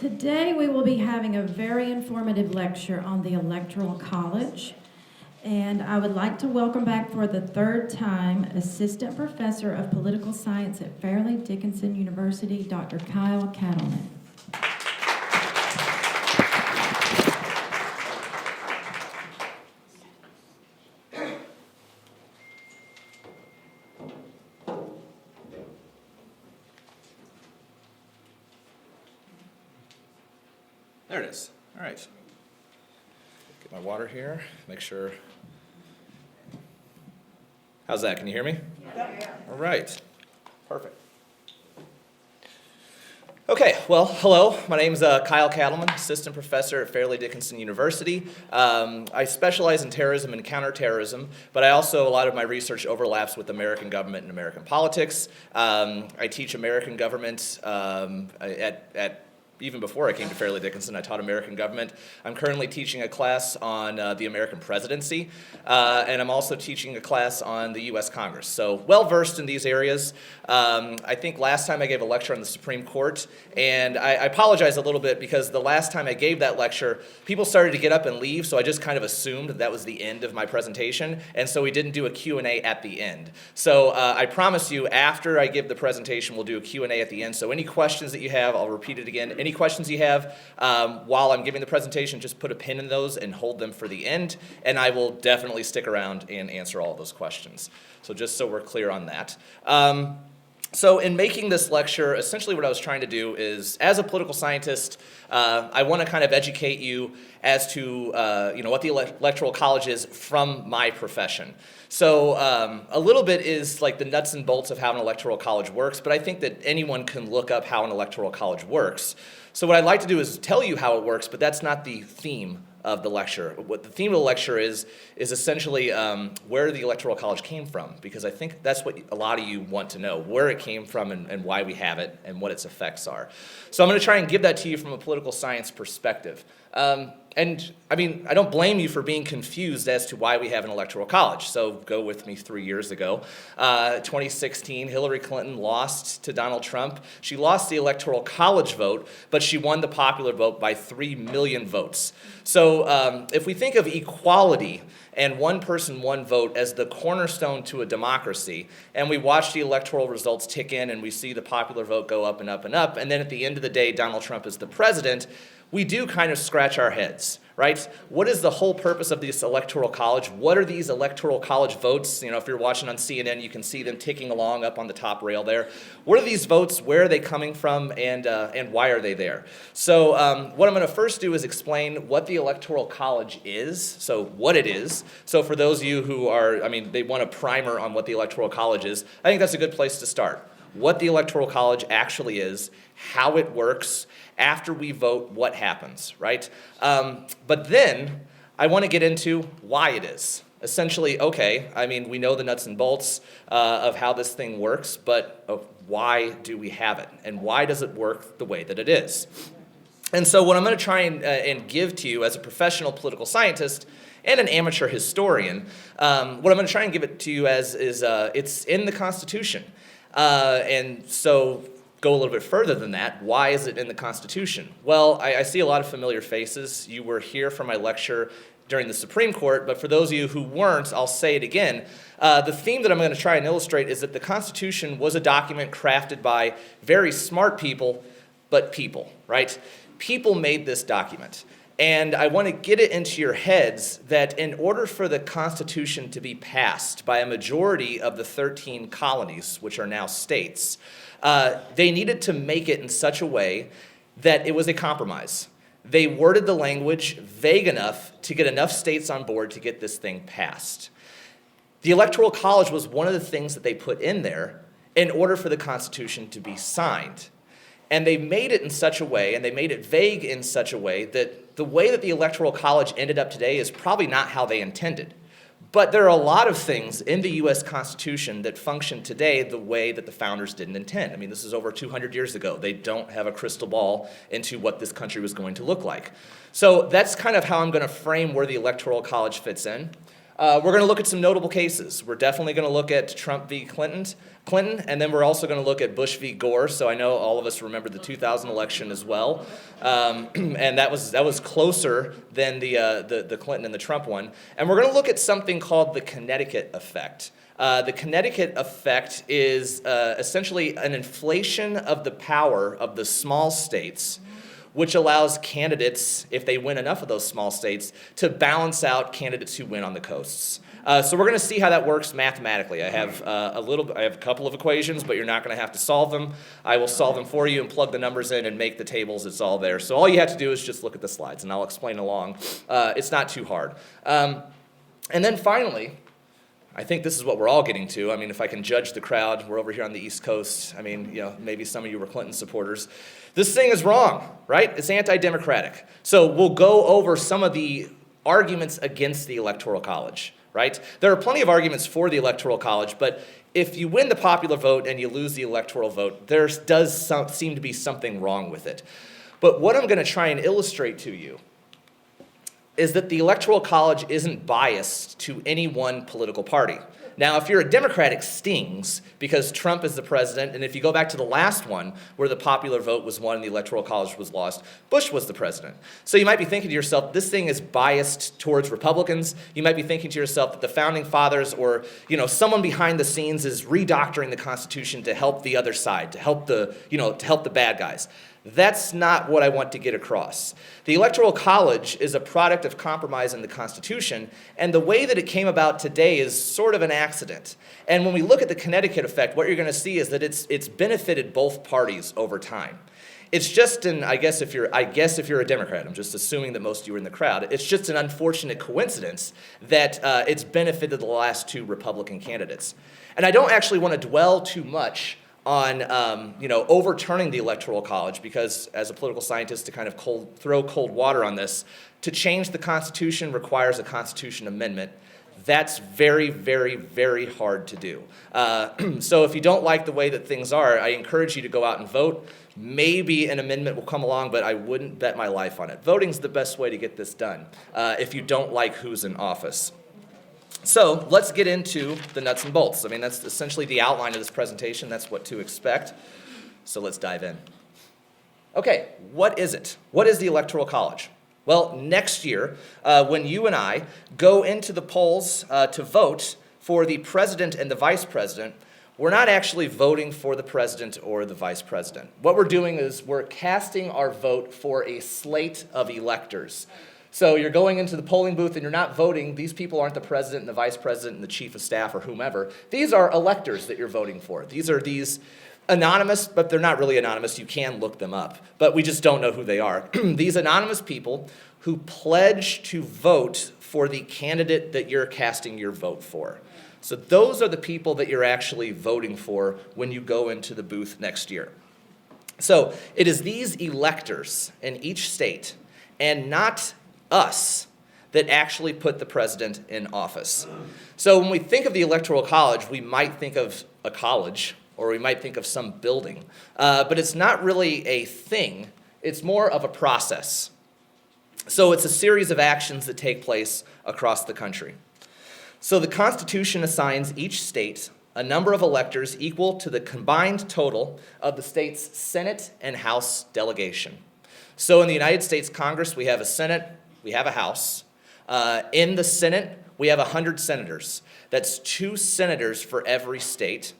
Today we will be having a very informative lecture on the Electoral College. And I would like to welcome back for the third time Assistant Professor of Political Science at Fairleigh Dickinson University, Dr. Kyle Cattleman. There it is. All right. Get my water here. Make sure. How's that? Can you hear me? Yeah. All right. Perfect. Okay, well, hello. My name is Kyle Cattleman, Assistant Professor at Fairleigh Dickinson University. I specialize in terrorism and counterterrorism, but I also, a lot of my research overlaps with American government and American politics. I teach American government even before I came to Fairleigh Dickinson, I taught American government. I'm currently teaching a class on the American presidency, and I'm also teaching a class on the U.S. Congress. So well-versed in these areas. I think last time I gave a lecture on the Supreme Court, and I apologize a little bit because the last time I gave that lecture, people started to get up and leave, so I just kind of assumed that was the end of my presentation, and so we didn't do a Q&A at the end. So I promise you, after I give the presentation, we'll do a Q&A at the end. So any questions that you have, I'll repeat it again. Any questions you have while I'm giving the presentation, just put a pin in those and hold them for the end, and I will definitely stick around and answer all of those questions. So just so we're clear on that. So in making this lecture, essentially what I was trying to do is, as a political scientist, I want to kind of educate you as to what the Electoral College is from my profession. So a little bit is like the nuts and bolts of how an Electoral College works, but I think that anyone can look up how an Electoral College works. So what I'd like to do is tell you how it works, but that's not the theme of the lecture. What the theme of the lecture is essentially where the Electoral College came from, because I think that's what a lot of you want to know, where it came from and why we have it and what its effects are. So I'm going to try and give that to you from a political science perspective. And I mean, I don't blame you for being confused as to why we have an electoral college. So go with me 3 years ago. 2016, Hillary Clinton lost to Donald Trump. She lost the electoral college vote, but she won the popular vote by 3 million votes. So if we think of equality and one person, one vote as the cornerstone to a democracy, and we watch the electoral results tick in and we see the popular vote go up and up and up, and then at the end of the day, Donald Trump is the president, we do kind of scratch our heads, right? What is the whole purpose of this electoral college? What are these electoral college votes? You know, if you're watching on CNN, you can see them ticking along up on the top rail there. What are these votes? Where are they coming from? And why are they there? So what I'm going to first do is explain what the electoral college is, so what it is. So for those of you who are, they want a primer on what the electoral college is, I think that's a good place to start. What the electoral college actually is, how it works, after we vote, what happens, right? But then I want to get into why it is. Essentially, okay, we know the nuts and bolts of how this thing works, but why do we have it? And why does it work the way that it is? And so what I'm going to try and give to you as a professional political scientist and an amateur historian, what I'm going to try and give it to you as is it's in the Constitution. And so go a little bit further than that. Why is it in the Constitution? Well, I see a lot of familiar faces. You were here for my lecture during the Supreme Court, but for those of you who weren't, I'll say it again. The theme that I'm going to try and illustrate is that the Constitution was a document crafted by very smart people, but people, right? People made this document. And I want to get it into your heads that in order for the Constitution to be passed by a majority of the 13 colonies, which are now states, they needed to make it in such a way that it was a compromise. They worded the language vague enough to get enough states on board to get this thing passed. The Electoral College was one of the things that they put in there in order for the Constitution to be signed. And they made it in such a way, and they made it vague in such a way, that the way that the Electoral College ended up today is probably not how they intended. But there are a lot of things in the U.S. Constitution that function today the way that the founders didn't intend. This is over 200 years ago. They don't have a crystal ball into what this country was going to look like. So that's kind of how I'm going to frame where the Electoral College fits in. We're going to look at some notable cases. We're definitely going to look at Trump v. Clinton, and then we're also going to look at Bush v. Gore. So I know all of us remember the 2000 election as well, and that was closer than the Clinton and the Trump one. And we're going to look at something called the Connecticut effect. The Connecticut effect is essentially an inflation of the power of the small states, which allows candidates, if they win enough of those small states, to balance out candidates who win on the coasts. So we're going to see how that works mathematically. I have a couple of equations, but you're not going to have to solve them. I will solve them for you and plug the numbers in and make the tables. It's all there. So all you have to do is just look at the slides, and I'll explain along. It's not too hard. And then finally, I think this is what we're all getting to. I mean, if I can judge the crowd, we're over here on the East Coast. I mean, maybe some of you were Clinton supporters. This thing is wrong, right? It's anti-democratic. So we'll go over some of the arguments against the Electoral College, right? There are plenty of arguments for the Electoral College, but if you win the popular vote and you lose the electoral vote, there does seem to be something wrong with it. But what I'm going to try and illustrate to you is that the Electoral College isn't biased to any one political party. Now, if you're a Democrat, it stings because Trump is the president, and if you go back to the last one where the popular vote was won and the Electoral College was lost, Bush was the president. So you might be thinking to yourself, this thing is biased towards Republicans. You might be thinking to yourself that the Founding Fathers or someone behind the scenes is redoctoring the Constitution to help the other side, to help the bad guys. That's not what I want to get across. The Electoral College is a product of compromise in the Constitution, and the way that it came about today is sort of an accident. And when we look at the Connecticut effect, what you're going to see is that it's benefited both parties over time. It's just I guess if you're a Democrat, I'm just assuming that most of you are in the crowd, it's just an unfortunate coincidence that it's benefited the last two Republican candidates. And I don't actually want to dwell too much on overturning the Electoral College, because as a political scientist, to kind of throw cold water on this, to change the Constitution requires a Constitution amendment. That's very, very, very hard to do. So if you don't like the way that things are, I encourage you to go out and vote. Maybe an amendment will come along, but I wouldn't bet my life on it. Voting's the best way to get this done if you don't like who's in office. So let's get into the nuts and bolts. I mean, that's essentially the outline of this presentation. That's what to expect. So let's dive in. Okay, what is it? What is the Electoral College? Well, next year, when you and I go into the polls to vote for the president and the vice president, we're not actually voting for the president or the vice president. What we're doing is we're casting our vote for a slate of electors. So you're going into the polling booth and you're not voting. These people aren't the president and the vice president and the chief of staff or whomever. These are electors that you're voting for. These are anonymous, but they're not really anonymous. You can look them up, but we just don't know who they are. These anonymous people who pledge to vote for the candidate that you're casting your vote for. So those are the people that you're actually voting for when you go into the booth next year. So it is these electors in each state, and not us, that actually put the president in office. So when we think of the Electoral College, we might think of a college, or we might think of some building. But it's not really a thing. It's more of a process. So it's a series of actions that take place across the country. So the Constitution assigns each state a number of electors equal to the combined total of the state's Senate and House delegation. So in the United States Congress, we have a Senate, we have a House. In the Senate, we have 100 senators. That's 2 senators for every state.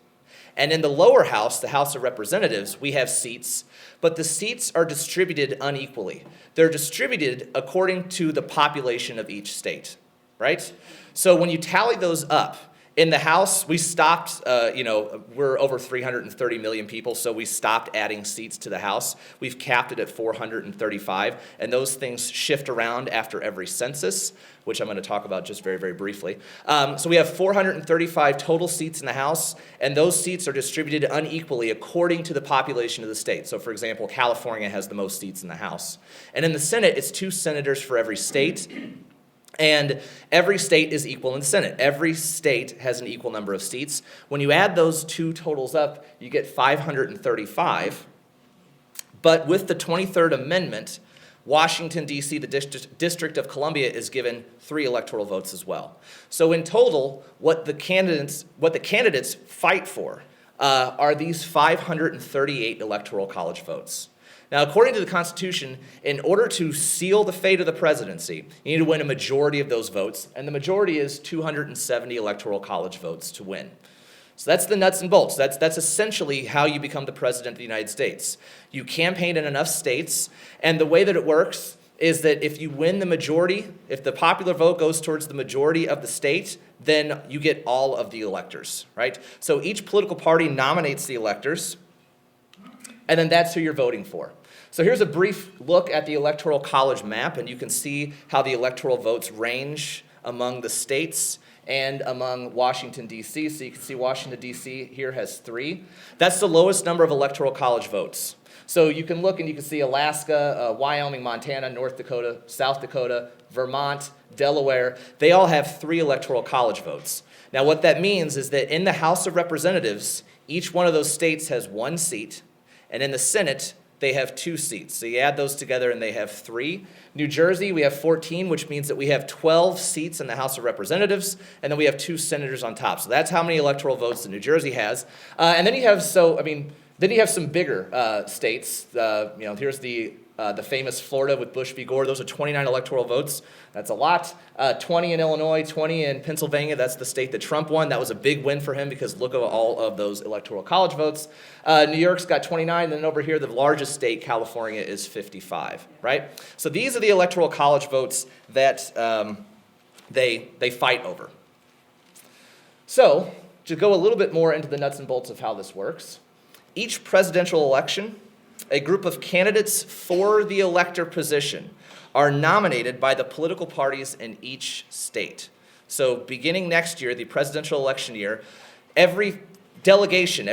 And in the lower house, the House of Representatives, we have seats, but the seats are distributed unequally. They're distributed according to the population of each state, right? So when you tally those up, in the House, we stopped, we're over 330 million people, so we stopped adding seats to the House. We've capped it at 435, and those things shift around after every census, which I'm going to talk about just very, very briefly. So we have 435 total seats in the House, and those seats are distributed unequally according to the population of the state. So, for example, California has the most seats in the House. And in the Senate, it's 2 senators for every state. And every state is equal in the Senate. Every state has an equal number of seats. When you add those 2 totals up, you get 535. But with the 23rd Amendment, Washington, D.C., the District of Columbia, is given 3 electoral votes as well. So in total, what the candidates fight for are these 538 electoral college votes. Now, according to the Constitution, in order to seal the fate of the presidency, you need to win a majority of those votes, and the majority is 270 electoral college votes to win. So that's the nuts and bolts. That's essentially how you become the president of the United States. You campaign in enough states, and the way that it works is that if you win the majority, if the popular vote goes towards the majority of the state, then you get all of the electors, right? So each political party nominates the electors, and then that's who you're voting for. So here's a brief look at the Electoral College map, and you can see how the electoral votes range among the states and among Washington, D.C. So you can see Washington, D.C. here has 3. That's the lowest number of Electoral College votes. So you can look and you can see Alaska, Wyoming, Montana, North Dakota, South Dakota, Vermont, Delaware. They all have 3 Electoral College votes. Now what that means is that in the House of Representatives, each one of those states has 1 seat, and in the Senate, they have 2 seats. So you add those together and they have 3. New Jersey, we have 14, which means that we have 12 seats in the House of Representatives, and then we have 2 senators on top. So that's how many electoral votes that New Jersey has. And then you have some bigger states. Here's the famous Florida with Bush v. Gore. Those are 29 electoral votes. That's a lot. 20 in Illinois, 20 in Pennsylvania. That's the state that Trump won. That was a big win for him because look at all of those electoral college votes. New York's got 29, and then over here, the largest state, California, is 55, right? So these are the electoral college votes that they fight over. So to go a little bit more into the nuts and bolts of how this works, each presidential election, a group of candidates for the elector position are nominated by the political parties in each state. So beginning next year, the presidential election year, every delegation,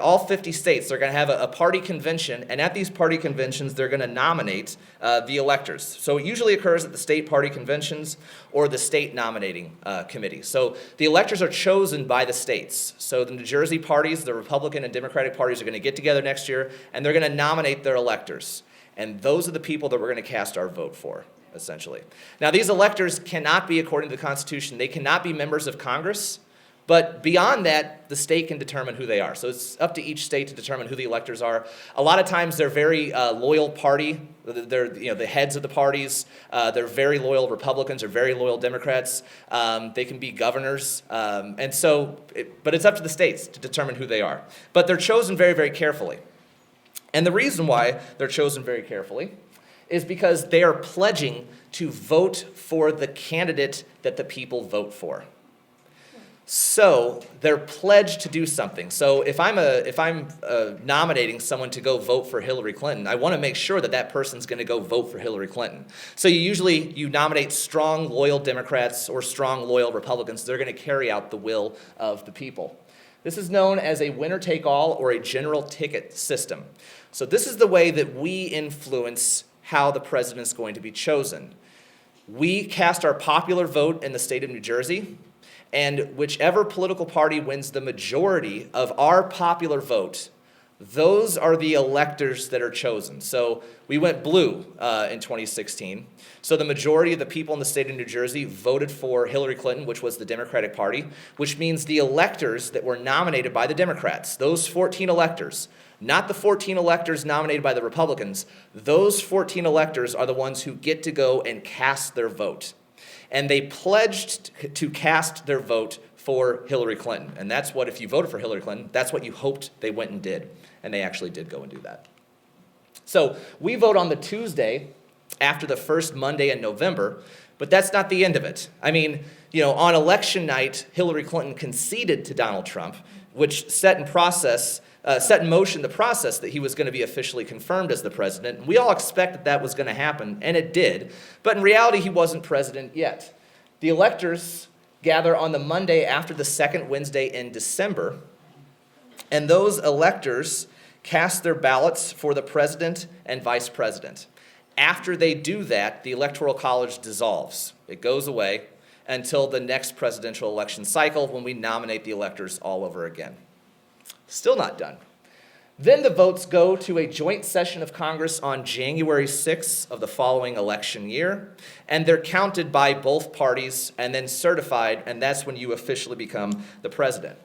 all 50 states, they're going to have a party convention, and at these party conventions, they're going to nominate the electors. So it usually occurs at the state party conventions or the state nominating committee. So the electors are chosen by the states. So the New Jersey parties, the Republican and Democratic parties are going to get together next year, and they're going to nominate their electors. And those are the people that we're going to cast our vote for, essentially. Now, these electors cannot be, according to the Constitution, they cannot be members of Congress. But beyond that, the state can determine who they are. So it's up to each state to determine who the electors are. A lot of times they're very loyal party. They're the heads of the parties. They're very loyal Republicans or very loyal Democrats. They can be governors. But it's up to the states to determine who they are. But they're chosen very, very carefully. And the reason why they're chosen very carefully is because they are pledging to vote for the candidate that the people vote for. So they're pledged to do something. So if I'm nominating someone to go vote for Hillary Clinton, I want to make sure that that person's going to go vote for Hillary Clinton. So you nominate strong, loyal Democrats or strong, loyal Republicans. They're going to carry out the will of the people. This is known as a winner-take-all or a general ticket system. So this is the way that we influence how the president's going to be chosen. We cast our popular vote in the state of New Jersey, and whichever political party wins the majority of our popular vote, those are the electors that are chosen. So we went blue in 2016. So the majority of the people in the state of New Jersey voted for Hillary Clinton, which was the Democratic Party, which means the electors that were nominated by the Democrats, those 14 electors, not the 14 electors nominated by the Republicans, those 14 electors are the ones who get to go and cast their vote. And they pledged to cast their vote for Hillary Clinton. And that's what, if you voted for Hillary Clinton, that's what you hoped they went and did. And they actually did go and do that. So we vote on the Tuesday after the first Monday in November, but that's not the end of it. I mean, on election night, Hillary Clinton conceded to Donald Trump, which set in motion the process that he was going to be officially confirmed as the president. And we all expected that was going to happen, and it did. But in reality, he wasn't president yet. The electors gather on the Monday after the second Wednesday in December, and those electors cast their ballots for the president and vice president. After they do that, the Electoral College dissolves. It goes away until the next presidential election cycle when we nominate the electors all over again. Still not done. Then the votes go to a joint session of Congress on January 6th of the following election year, and they're counted by both parties and then certified, and that's when you officially become the president.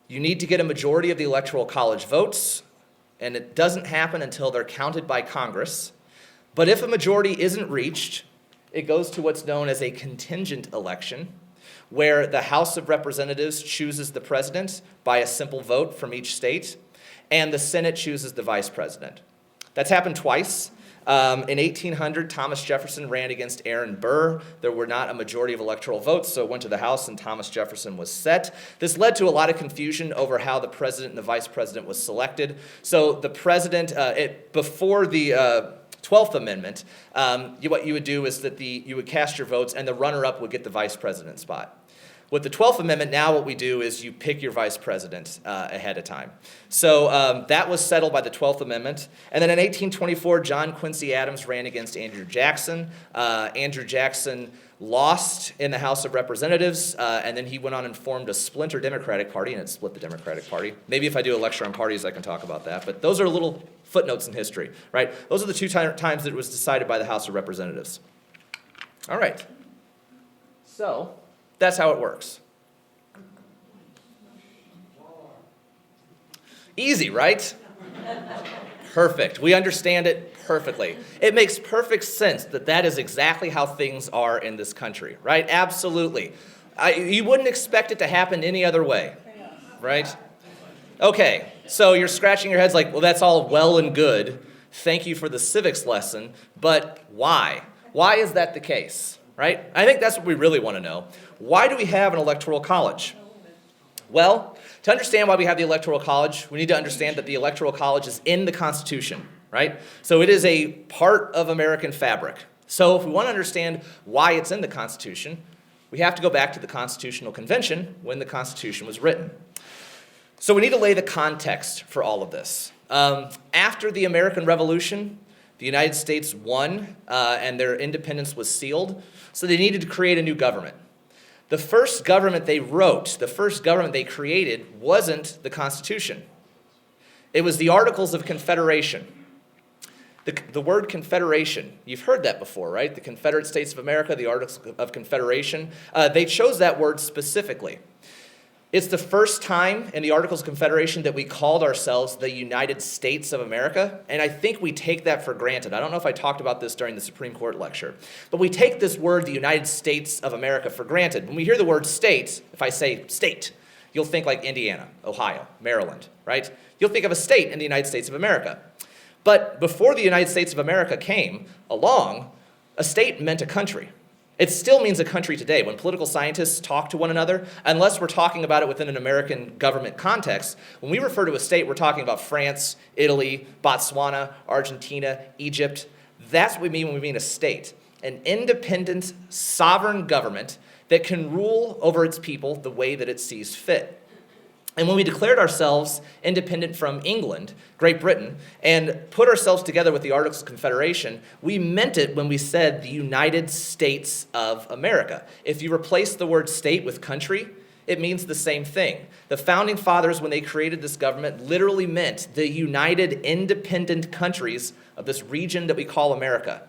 You need to get a majority of the Electoral College votes, and it doesn't happen until they're counted by Congress. But if a majority isn't reached, it goes to what's known as a contingent election, where the House of Representatives chooses the president by a simple vote from each state, and the Senate chooses the vice president. That's happened twice. In 1800, Thomas Jefferson ran against Aaron Burr. There were not a majority of electoral votes, so it went to the House and Thomas Jefferson was set. This led to a lot of confusion over how the president and the vice president was selected. So the president, before the 12th Amendment, what you would do is that you would cast your votes and the runner-up would get the vice president spot. With the 12th Amendment, now what we do is you pick your vice president ahead of time. So that was settled by the 12th Amendment. And then in 1824, John Quincy Adams ran against Andrew Jackson. Andrew Jackson lost in the House of Representatives, and then he went on and formed a splinter Democratic Party, and it split the Democratic Party. Maybe if I do a lecture on parties, I can talk about that. But those are little footnotes in history, right? Those are the two times that it was decided by the House of Representatives. All right. So that's how it works. Easy, right? Perfect. We understand it perfectly. It makes perfect sense that that is exactly how things are in this country, right? Absolutely. You wouldn't expect it to happen any other way, right? Okay, so you're scratching your heads like, well, that's all well and good. Thank you for the civics lesson, but why? Why is that the case, right? I think that's what we really want to know. Why do we have an electoral college? Well, to understand why we have the Electoral College, we need to understand that the Electoral College is in the Constitution, right? So it is a part of American fabric. So if we want to understand why it's in the Constitution, we have to go back to the Constitutional Convention when the Constitution was written. So we need to lay the context for all of this. After the American Revolution, the United States won and their independence was sealed, so they needed to create a new government. The first government they wrote, the first government they created, wasn't the Constitution. It was the Articles of Confederation. The word Confederation, you've heard that before, right? The Confederate States of America, the Articles of Confederation. They chose that word specifically. It's the first time in the Articles of Confederation that we called ourselves the United States of America, and I think we take that for granted. I don't know if I talked about this during the Supreme Court lecture, but we take this word, the United States of America, for granted. When we hear the word state, if I say state, you'll think like Indiana, Ohio, Maryland, right? You'll think of a state in the United States of America. But before the United States of America came along, a state meant a country. It still means a country today. When political scientists talk to one another, unless we're talking about it within an American government context, when we refer to a state, we're talking about France, Italy, Botswana, Argentina, Egypt. That's what we mean when we mean a state. An independent, sovereign government that can rule over its people the way that it sees fit. And when we declared ourselves independent from England, Great Britain, and put ourselves together with the Articles of Confederation, we meant it when we said the United States of America. If you replace the word state with country, it means the same thing. The Founding Fathers, when they created this government, literally meant the united independent countries of this region that we call America.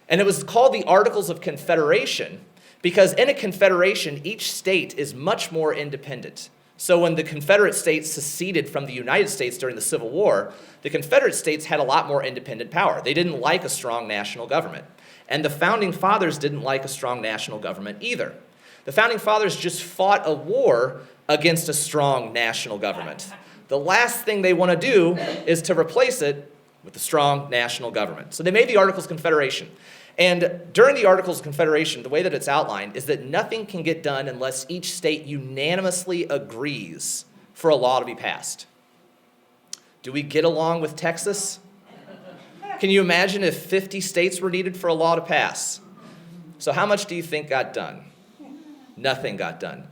And it was called the Articles of Confederation because in a confederation, each state is much more independent. So when the Confederate States seceded from the United States during the Civil War, the Confederate States had a lot more independent power. They didn't like a strong national government. And the Founding Fathers didn't like a strong national government either. The Founding Fathers just fought a war against a strong national government. The last thing they want to do is to replace it with a strong national government. So they made the Articles of Confederation. And during the Articles of Confederation, the way that it's outlined is that nothing can get done unless each state unanimously agrees for a law to be passed. Do we get along with Texas? Can you imagine if 50 states were needed for a law to pass? So how much do you think got done? Nothing got done.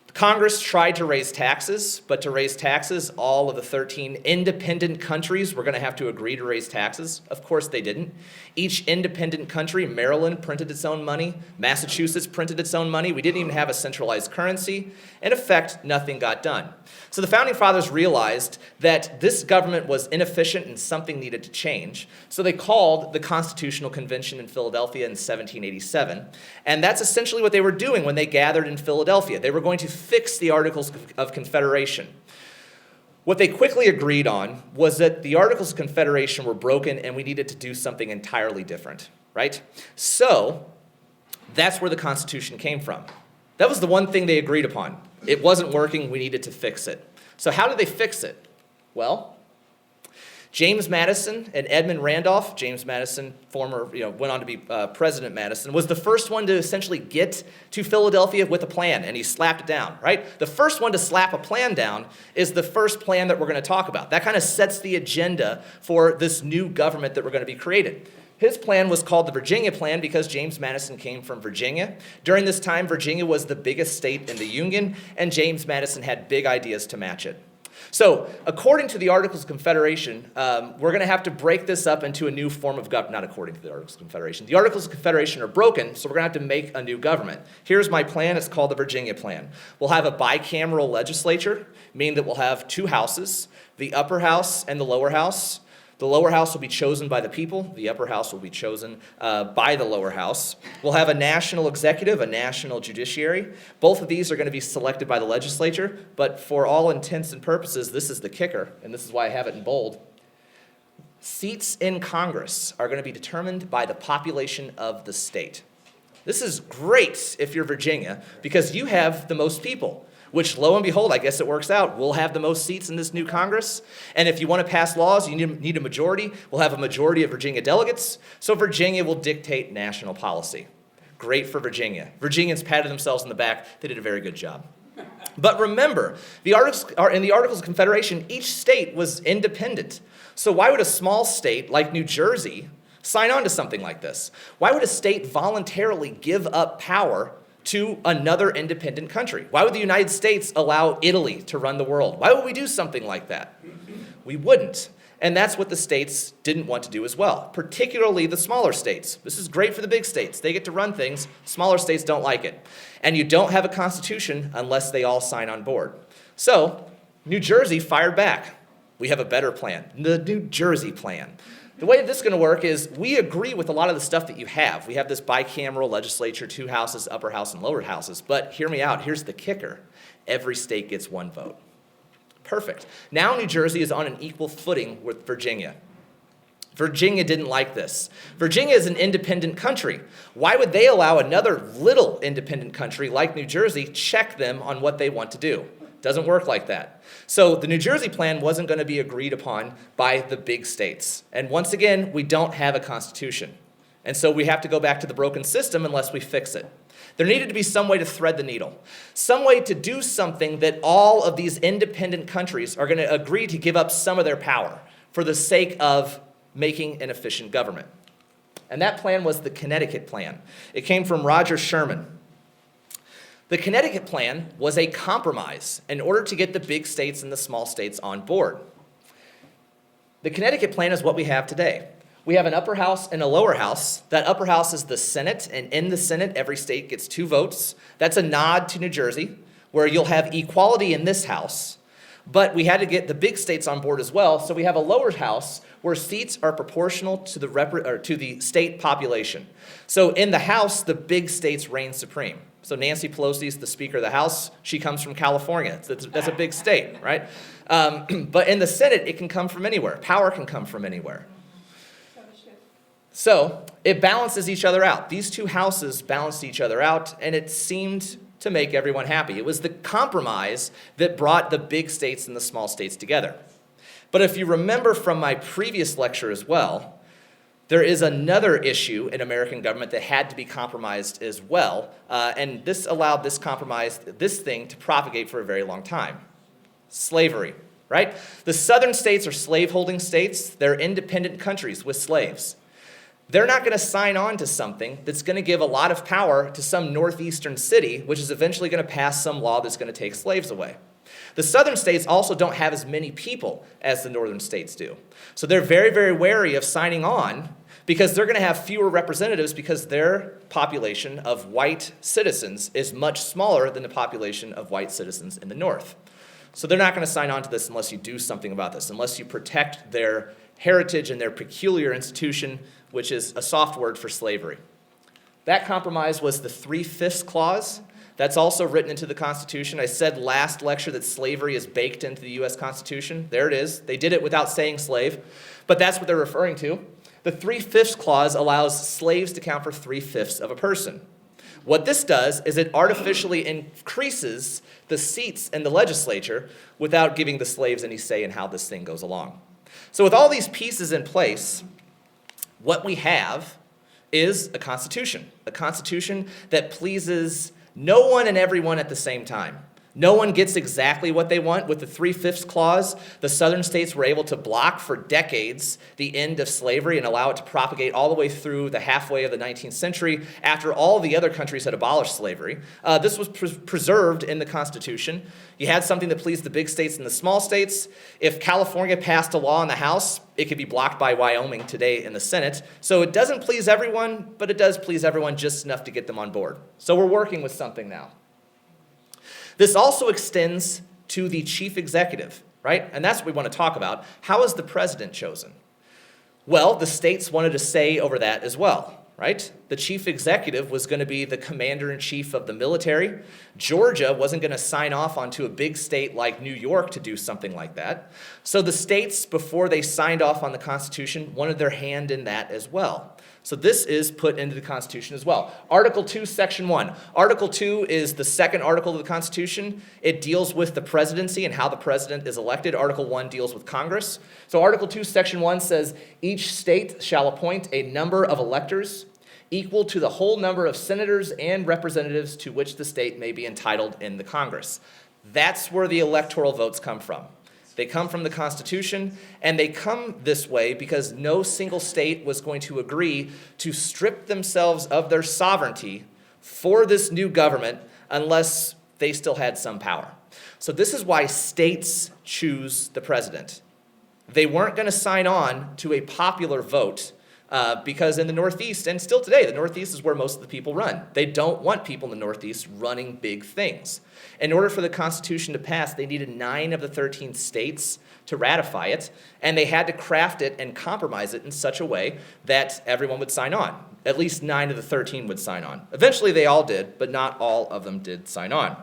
The Congress tried to raise taxes, but to raise taxes, all of the 13 independent countries were going to have to agree to raise taxes. Of course they didn't. Each independent country, Maryland printed its own money, Massachusetts printed its own money. We didn't even have a centralized currency. In effect, nothing got done. So the Founding Fathers realized that this government was inefficient and something needed to change. So they called the Constitutional Convention in Philadelphia in 1787. And that's essentially what they were doing when they gathered in Philadelphia. They were going to fix the Articles of Confederation. What they quickly agreed on was that the Articles of Confederation were broken and we needed to do something entirely different, right? So that's where the Constitution came from. That was the one thing they agreed upon. It wasn't working, we needed to fix it. So how did they fix it? Well, James Madison and Edmund Randolph, James Madison, went on to be President Madison, was the first one to essentially get to Philadelphia with a plan, and he slapped it down, right? The first one to slap a plan down is the first plan that we're going to talk about. That kind of sets the agenda for this new government that we're going to be created. His plan was called the Virginia Plan because James Madison came from Virginia. During this time, Virginia was the biggest state in the Union, and James Madison had big ideas to match it. So, according to the Articles of Confederation, we're going to have to break this up into a new form of government. Not according to the Articles of Confederation. The Articles of Confederation are broken, so we're going to have to make a new government. Here's my plan. It's called the Virginia Plan. We'll have a bicameral legislature, meaning that we'll have two houses, the upper house and the lower house. The lower house will be chosen by the people. The upper house will be chosen by the lower house. We'll have a national executive, a national judiciary. Both of these are going to be selected by the legislature, but for all intents and purposes, this is the kicker, and this is why I have it in bold. Seats in Congress are going to be determined by the population of the state. This is great if you're Virginia, because you have the most people. Which, lo and behold, I guess it works out. We'll have the most seats in this new Congress. And if you want to pass laws, you need a majority. We'll have a majority of Virginia delegates. So Virginia will dictate national policy. Great for Virginia. Virginians patted themselves on the back. They did a very good job. But remember, in the Articles of Confederation, each state was independent. So why would a small state like New Jersey sign on to something like this? Why would a state voluntarily give up power to another independent country? Why would the United States allow Italy to run the world? Why would we do something like that? We wouldn't. And that's what the states didn't want to do as well, particularly the smaller states. This is great for the big states. They get to run things. Smaller states don't like it. And you don't have a constitution unless they all sign on board. So New Jersey fired back. We have a better plan, the New Jersey Plan. The way this is going to work is we agree with a lot of the stuff that you have. We have this bicameral legislature, two houses, upper house and lower houses. But hear me out. Here's the kicker. Every state gets one vote. Perfect. Now New Jersey is on an equal footing with Virginia. Virginia didn't like this. Virginia is an independent country. Why would they allow another little independent country like New Jersey check them on what they want to do? Doesn't work like that. So the New Jersey Plan wasn't going to be agreed upon by the big states. And once again, we don't have a constitution. And so we have to go back to the broken system unless we fix it. There needed to be some way to thread the needle, some way to do something that all of these independent countries are going to agree to give up some of their power for the sake of making an efficient government. And that plan was the Connecticut Plan. It came from Roger Sherman. The Connecticut Plan was a compromise in order to get the big states and the small states on board. The Connecticut Plan is what we have today. We have an upper house and a lower house. That upper house is the Senate, and in the Senate, every state gets 2 votes. That's a nod to New Jersey, where you'll have equality in this house. But we had to get the big states on board as well, so we have a lower house where seats are proportional to the state population. So in the House, the big states reign supreme. So Nancy Pelosi is the Speaker of the House. She comes from California. That's a big state, right? But in the Senate, it can come from anywhere. Power can come from anywhere. So it balances each other out. These two houses balanced each other out, and it seemed to make everyone happy. It was the compromise that brought the big states and the small states together. But if you remember from my previous lecture as well, there is another issue in American government that had to be compromised as well, and this allowed this thing to propagate for a very long time. Slavery, right? The southern states are slaveholding states. They're independent countries with slaves. they're not going to sign on to something that's going to give a lot of power to some northeastern city, which is eventually going to pass some law that's going to take slaves away. The southern states also don't have as many people as the northern states do. So they're very, very wary of signing on because they're going to have fewer representatives because their population of white citizens is much smaller than the population of white citizens in the north. So they're not going to sign on to this unless you do something about this, unless you protect their heritage and their peculiar institution, which is a soft word for slavery. That compromise was the 3/5 clause. That's also written into the Constitution. I said last lecture that slavery is baked into the U.S. Constitution. There it is. They did it without saying slave, but that's what they're referring to. The 3/5 clause allows slaves to count for 3/5 of a person. What this does is it artificially increases the seats in the legislature without giving the slaves any say in how this thing goes along. So with all these pieces in place, what we have is a constitution that pleases no one and everyone at the same time. No one gets exactly what they want. With the 3/5 clause, the southern states were able to block for decades the end of slavery and allow it to propagate all the way through the halfway of the 19th century after all the other countries had abolished slavery. This was preserved in the Constitution. You had something that pleased the big states and the small states. If California passed a law in the House, it could be blocked by Wyoming today in the Senate. So it doesn't please everyone, but it does please everyone just enough to get them on board. So we're working with something now. This also extends to the chief executive, right? And that's what we want to talk about. How is the president chosen? Well, the states wanted a say over that as well, right? The chief executive was going to be the commander-in-chief of the military. Georgia wasn't going to sign off onto a big state like New York to do something like that. So the states, before they signed off on the Constitution, wanted their hand in that as well. So this is put into the Constitution as well. Article 2, Section 1. Article 2 is the second article of the Constitution. It deals with the presidency and how the president is elected. Article 1 deals with Congress. So Article 2, Section 1 says, each state shall appoint a number of electors equal to the whole number of senators and representatives to which the state may be entitled in the Congress. That's where the electoral votes come from. They come from the Constitution, and they come this way because no single state was going to agree to strip themselves of their sovereignty for this new government unless they still had some power. So this is why states choose the president. They weren't going to sign on to a popular vote because in the Northeast, and still today, the Northeast is where most of the people run. They don't want people in the Northeast running big things. In order for the Constitution to pass, they needed 9 of the 13 states to ratify it, and they had to craft it and compromise it in such a way that everyone would sign on. At least 9 of the 13 would sign on. Eventually, they all did, but not all of them did sign on.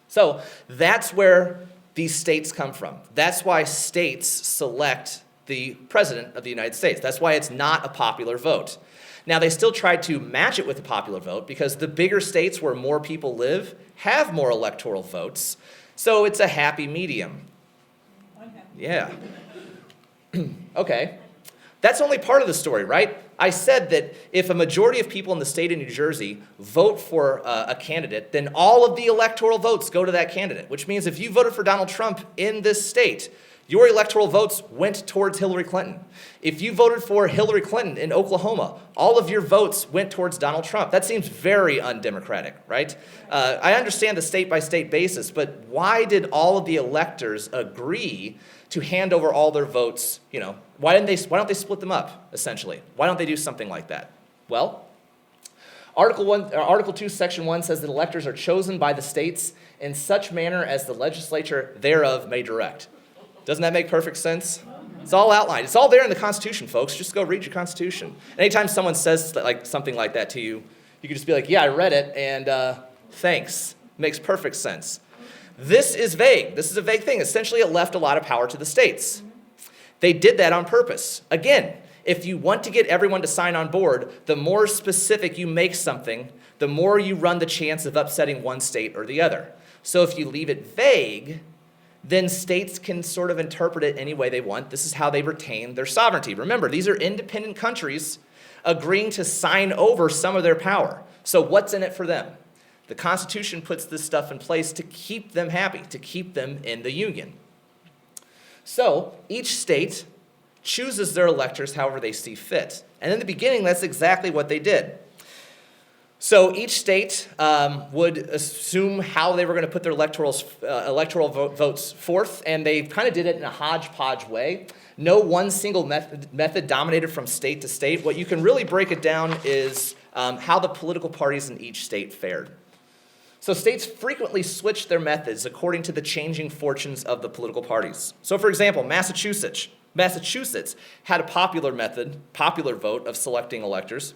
So that's where these states come from. That's why states select the president of the United States. That's why it's not a popular vote. Now, they still tried to match it with a popular vote because the bigger states where more people live have more electoral votes. So it's a happy medium. Yeah. Okay. That's only part of the story, right? I said that if a majority of people in the state of New Jersey vote for a candidate, then all of the electoral votes go to that candidate, which means if you voted for Donald Trump in this state, your electoral votes went towards Hillary Clinton. If you voted for Hillary Clinton in Oklahoma, all of your votes went towards Donald Trump. That seems very undemocratic, right? I understand the state-by-state basis, but why did all of the electors agree to hand over all their votes? Why don't they split them up, essentially? Why don't they do something like that? Well, Article 2, Section 1 says that electors are chosen by the states in such manner as the legislature thereof may direct. Doesn't that make perfect sense? It's all outlined. It's all there in the Constitution, folks. Just go read your Constitution. Anytime someone says something like that to you, you can just be like, yeah, I read it, and thanks. Makes perfect sense. This is vague. This is a vague thing. Essentially, it left a lot of power to the states. They did that on purpose. Again, if you want to get everyone to sign on board, the more specific you make something, the more you run the chance of upsetting one state or the other. So if you leave it vague, then states can sort of interpret it any way they want. This is how they retain their sovereignty. Remember, these are independent countries agreeing to sign over some of their power. So what's in it for them? The Constitution puts this stuff in place to keep them happy, to keep them in the Union. So each state chooses their electors however they see fit. And in the beginning, that's exactly what they did. So each state would assume how they were going to put their electoral votes forth, and they kind of did it in a hodgepodge way. No one single method dominated from state to state. What you can really break it down is how the political parties in each state fared. So states frequently switched their methods according to the changing fortunes of the political parties. So for example, Massachusetts had a popular vote of selecting electors.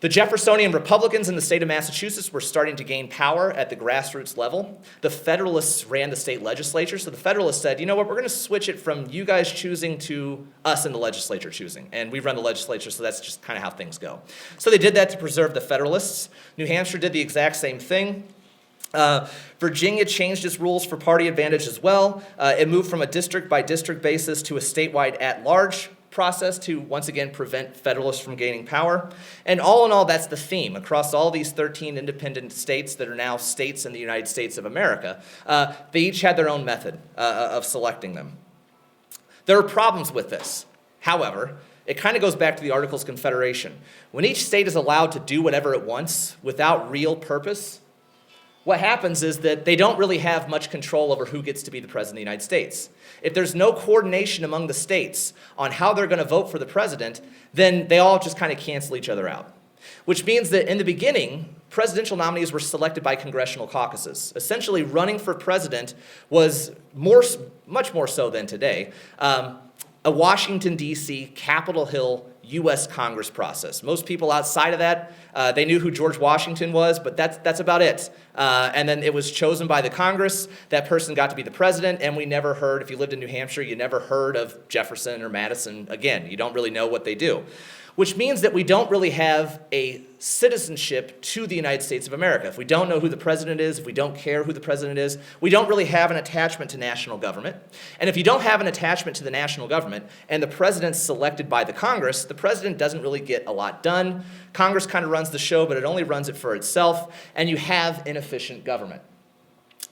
The Jeffersonian Republicans in the state of Massachusetts were starting to gain power at the grassroots level. The Federalists ran the state legislature, so the Federalists said, you know what, we're going to switch it from you guys choosing to us in the legislature choosing. And we run the legislature, so that's just kind of how things go. So they did that to preserve the Federalists. New Hampshire did the exact same thing. Virginia changed its rules for party advantage as well. It moved from a district-by-district basis to a statewide at-large process to, once again, prevent Federalists from gaining power. And all in all, that's the theme. Across all these 13 independent states that are now states in the United States of America, they each had their own method of selecting them. There are problems with this. However, it kind of goes back to the Articles of Confederation. When each state is allowed to do whatever it wants without real purpose, what happens is that they don't really have much control over who gets to be the president of the United States. If there's no coordination among the states on how they're going to vote for the president, then they all just kind of cancel each other out. Which means that in the beginning, presidential nominees were selected by congressional caucuses. Essentially, running for president was much more so than today, a Washington, D.C., Capitol Hill, U.S. Congress process. Most people outside of that, they knew who George Washington was, but that's about it. And then it was chosen by the Congress. That person got to be the president, and we never heard, if you lived in New Hampshire, you never heard of Jefferson or Madison again. You don't really know what they do. Which means that we don't really have a citizenship to the United States of America. If we don't know who the president is, if we don't care who the president is, we don't really have an attachment to national government. And if you don't have an attachment to the national government and the president's selected by the Congress, the president doesn't really get a lot done. Congress kind of runs the show, but it only runs it for itself, and you have inefficient government.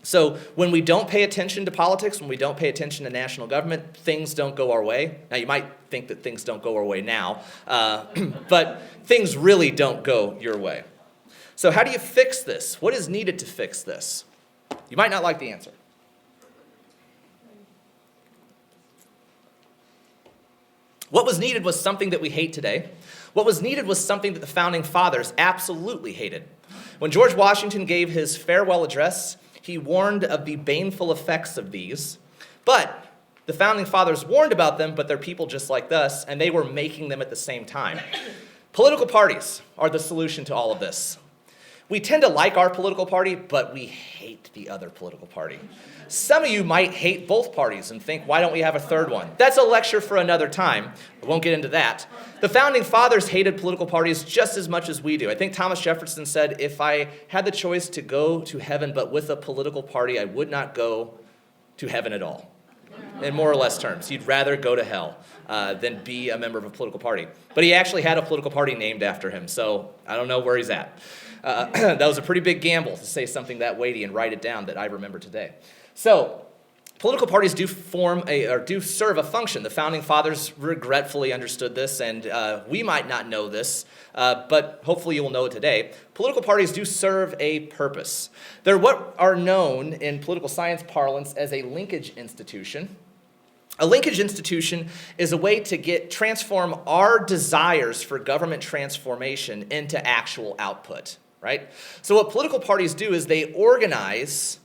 So when we don't pay attention to politics, when we don't pay attention to national government, things don't go our way. Now, you might think that things don't go our way now, but things really don't go your way. So how do you fix this? What is needed to fix this? You might not like the answer. What was needed was something that we hate today. What was needed was something that the Founding Fathers absolutely hated. When George Washington gave his farewell address, he warned of the baneful effects of these, but the Founding Fathers warned about them, but they're people just like us, and they were making them at the same time. Political parties are the solution to all of this. We tend to like our political party, but we hate the other political party. Some of you might hate both parties and think, why don't we have a third one? That's a lecture for another time. I won't get into that. The Founding Fathers hated political parties just as much as we do. I think Thomas Jefferson said, if I had the choice to go to heaven but with a political party, I would not go to heaven at all. In more or less terms, he'd rather go to hell than be a member of a political party. But he actually had a political party named after him, so I don't know where he's at. That was a pretty big gamble to say something that weighty and write it down that I remember today. So, political parties do serve a function. The Founding Fathers regretfully understood this, and we might not know this, but hopefully you will know it today. Political parties do serve a purpose. They're what are known in political science parlance as a linkage institution. A linkage institution is a way to transform our desires for government transformation into actual output, right? So what political parties do is they organize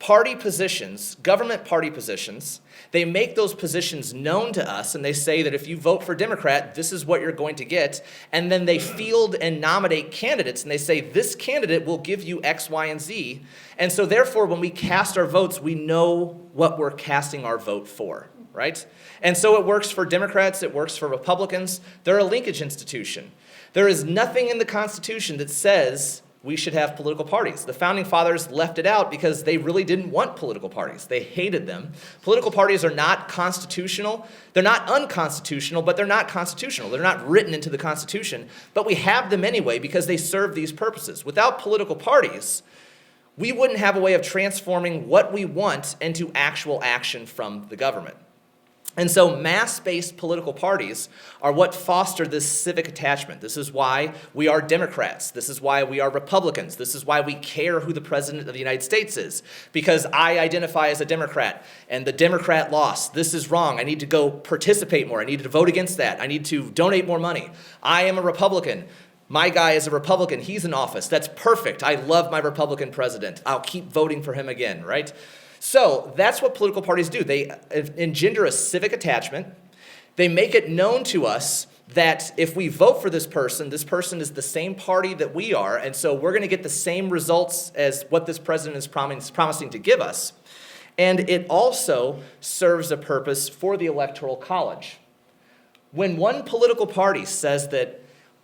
party positions, government party positions. They make those positions known to us, and they say that if you vote for Democrat, this is what you're going to get. And then they field and nominate candidates, and they say, this candidate will give you X, Y, and Z. And so therefore, when we cast our votes, we know what we're casting our vote for, right? And so it works for Democrats, it works for Republicans. They're a linkage institution. There is nothing in the Constitution that says we should have political parties. The Founding Fathers left it out because they really didn't want political parties. They hated them. Political parties are not constitutional. They're not unconstitutional, but they're not constitutional. They're not written into the Constitution, but we have them anyway because they serve these purposes. Without political parties, we wouldn't have a way of transforming what we want into actual action from the government. And so mass-based political parties are what foster this civic attachment. This is why we are Democrats. This is why we are Republicans. This is why we care who the president of the United States is. Because I identify as a Democrat, and the Democrat lost. This is wrong. I need to go participate more. I need to vote against that. I need to donate more money. I am a Republican. My guy is a Republican. He's in office. That's perfect. I love my Republican president. I'll keep voting for him again, right? So that's what political parties do. They engender a civic attachment. They make it known to us that if we vote for this person is the same party that we are, and so we're going to get the same results as what this president is promising to give us. And it also serves a purpose for the Electoral College. When one political party says that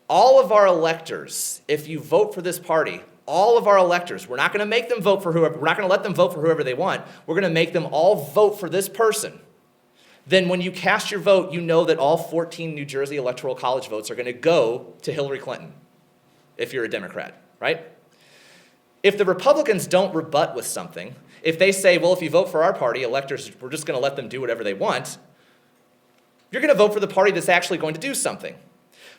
all of our electors, if you vote for this party, all of our electors, we're not going to make them vote for whoever, we're not going to let them vote for whoever they want. We're going to make them all vote for this person. Then when you cast your vote, you know that all 14 New Jersey Electoral College votes are going to go to Hillary Clinton, if you're a Democrat, right? If the Republicans don't rebut with something, if they say, well, if you vote for our party, electors, we're just going to let them do whatever they want, you're going to vote for the party that's actually going to do something.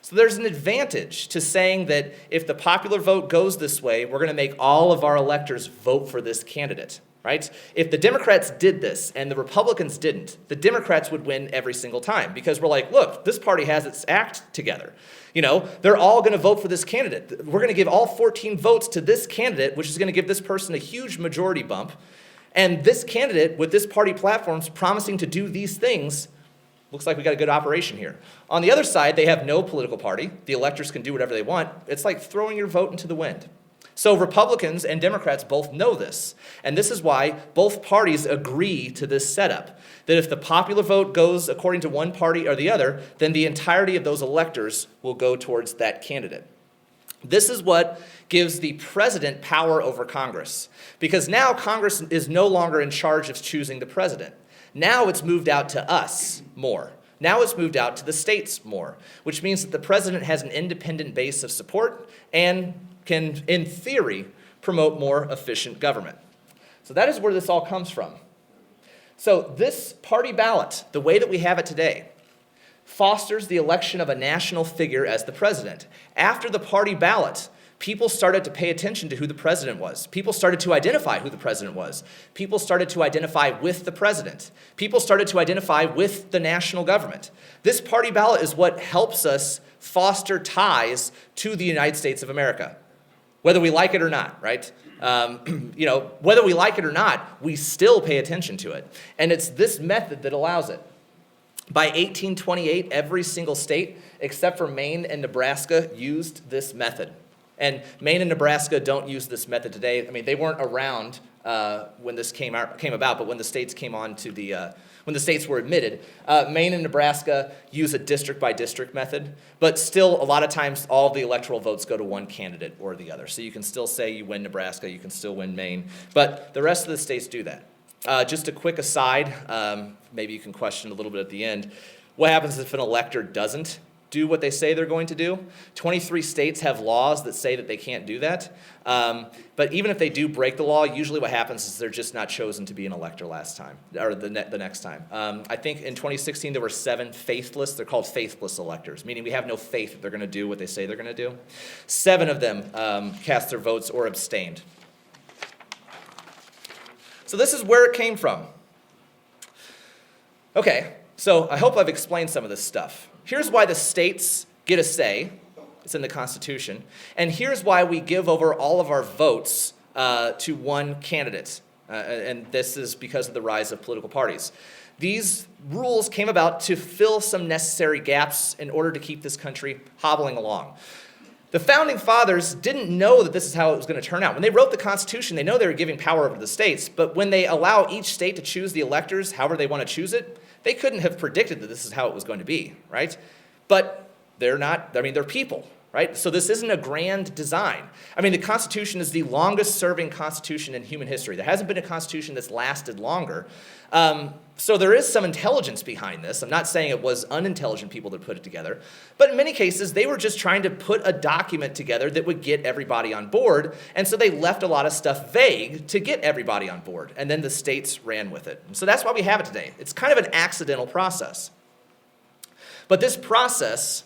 So there's an advantage to saying that if the popular vote goes this way, we're going to make all of our electors vote for this candidate, right? If the Democrats did this and the Republicans didn't, the Democrats would win every single time because we're like, look, this party has its act together. You know, they're all going to vote for this candidate. We're going to give all 14 votes to this candidate, which is going to give this person a huge majority bump. And this candidate with this party platform's promising to do these things. Looks like we got a good operation here. On the other side, they have no political party. The electors can do whatever they want. It's like throwing your vote into the wind. So Republicans and Democrats both know this. And this is why both parties agree to this setup. That if the popular vote goes according to one party or the other, then the entirety of those electors will go towards that candidate. This is what gives the president power over Congress. Because now Congress is no longer in charge of choosing the president. Now it's moved out to us more. Now it's moved out to the states more, which means that the president has an independent base of support and can, in theory, promote more efficient government. So that is where this all comes from. So this party ballot, the way that we have it today, fosters the election of a national figure as the president. After the party ballot, people started to pay attention to who the president was. People started to identify who the president was. People started to identify with the president. People started to identify with the national government. This party ballot is what helps us foster ties to the United States of America, whether we like it or not, right? Whether we like it or not, we still pay attention to it. And it's this method that allows it. By 1828, every single state, except for Maine and Nebraska, used this method. And Maine and Nebraska don't use this method today. I mean, they weren't around when this came about, but when the states came on to when the states were admitted, Maine and Nebraska use a district-by-district method. But still, a lot of times, all the electoral votes go to one candidate or the other. So you can still say you win Nebraska, you can still win Maine. But the rest of the states do that. Just a quick aside, maybe you can question a little bit at the end. What happens if an elector doesn't do what they say they're going to do? 23 states have laws that say that they can't do that. But even if they do break the law, usually what happens is they're just not chosen to be an elector last time, or the next time. I think in 2016 there were 7 faithless. They're called faithless electors, meaning we have no faith that they're going to do what they say they're going to do. 7 of them cast their votes or abstained. So this is where it came from. Okay, so I hope I've explained some of this stuff. Here's why the states get a say. It's in the Constitution. And here's why we give over all of our votes to one candidate. And this is because of the rise of political parties. These rules came about to fill some necessary gaps in order to keep this country hobbling along. The Founding Fathers didn't know that this is how it was going to turn out. When they wrote the Constitution, they know they were giving power over to the states, but when they allow each state to choose the electors however they want to choose it, they couldn't have predicted that this is how it was going to be, right? But they're not, they're people, right? So this isn't a grand design. I mean, the Constitution is the longest-serving Constitution in human history. There hasn't been a Constitution that's lasted longer. So there is some intelligence behind this. I'm not saying it was unintelligent people that put it together, but in many cases, they were just trying to put a document together that would get everybody on board, and so they left a lot of stuff vague to get everybody on board, and then the states ran with it. And so that's why we have it today. It's kind of an accidental process. But this process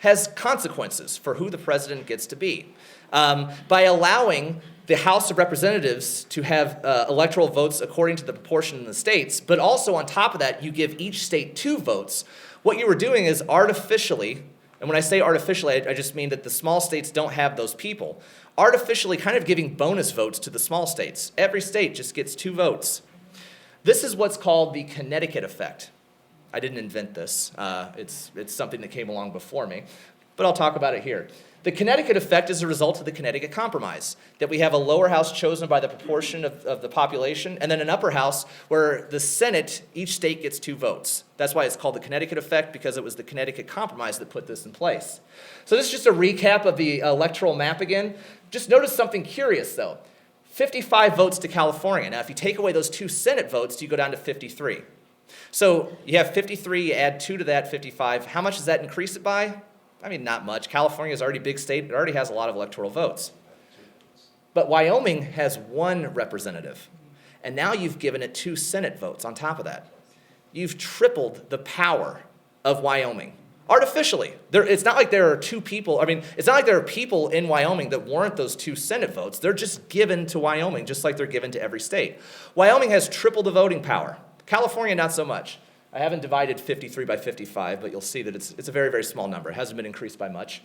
has consequences for who the president gets to be. By allowing the House of Representatives to have electoral votes according to the proportion in the states, but also on top of that, you give each state 2 votes. What you were doing is artificially, and when I say artificially, I just mean that the small states don't have those people, artificially kind of giving bonus votes to the small states. Every state just gets 2 votes. This is what's called the Connecticut effect. I didn't invent this. It's something that came along before me, but I'll talk about it here. The Connecticut effect is a result of the Connecticut Compromise, that we have a lower house chosen by the proportion of the population, and then an upper house where the Senate, each state gets 2 votes. That's why it's called the Connecticut effect, because it was the Connecticut Compromise that put this in place. So this is just a recap of the electoral map again. Just notice something curious, though. 55 votes to California. Now, if you take away those 2 Senate votes, you go down to 53. So you have 53, you add 2 to that, 55. How much does that increase it by? I mean, not much. California is already a big state. It already has a lot of electoral votes. But Wyoming has 1 representative. And now you've given it 2 Senate votes on top of that. You've tripled the power of Wyoming. Artificially. It's not like there are 2 people. I mean, it's not like there are people in Wyoming that warrant those 2 Senate votes. They're just given to Wyoming, just like they're given to every state. Wyoming has tripled the voting power. California, not so much. I haven't divided 53 by 55, but you'll see that it's a very, very small number. It hasn't been increased by much.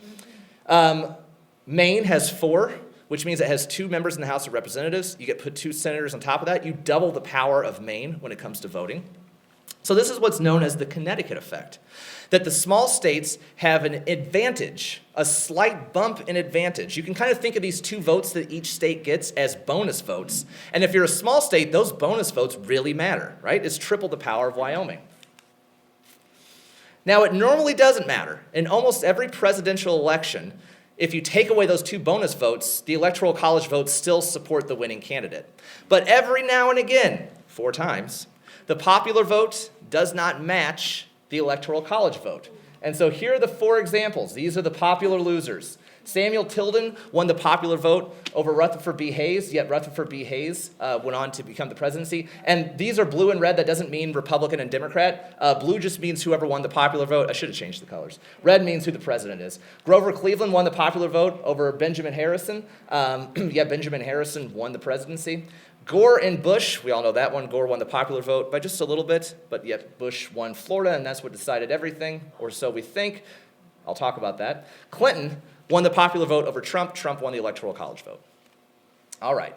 Maine has 4, which means it has 2 members in the House of Representatives. You get put 2 senators on top of that. You double the power of Maine when it comes to voting. So this is what's known as the Connecticut effect, that the small states have an advantage, a slight bump in advantage. You can kind of think of these 2 votes that each state gets as bonus votes. And if you're a small state, those bonus votes really matter, right? It's triple the power of Wyoming. Now, it normally doesn't matter. In almost every presidential election, if you take away those 2 bonus votes, the Electoral College votes still support the winning candidate. But every now and again, 4 times, the popular vote does not match the Electoral College vote. And so here are the 4 examples. These are the popular losers. Samuel Tilden won the popular vote over Rutherford B. Hayes, yet Rutherford B. Hayes went on to become the presidency. And these are blue and red. That doesn't mean Republican and Democrat. Blue just means whoever won the popular vote. I should have changed the colors. Red means who the president is. Grover Cleveland won the popular vote over Benjamin Harrison. Benjamin Harrison won the presidency. Gore and Bush, we all know that one. Gore won the popular vote by just a little bit, but yet Bush won Florida, and that's what decided everything, or so we think. I'll talk about that. Clinton won the popular vote over Trump. Trump won the Electoral College vote. All right.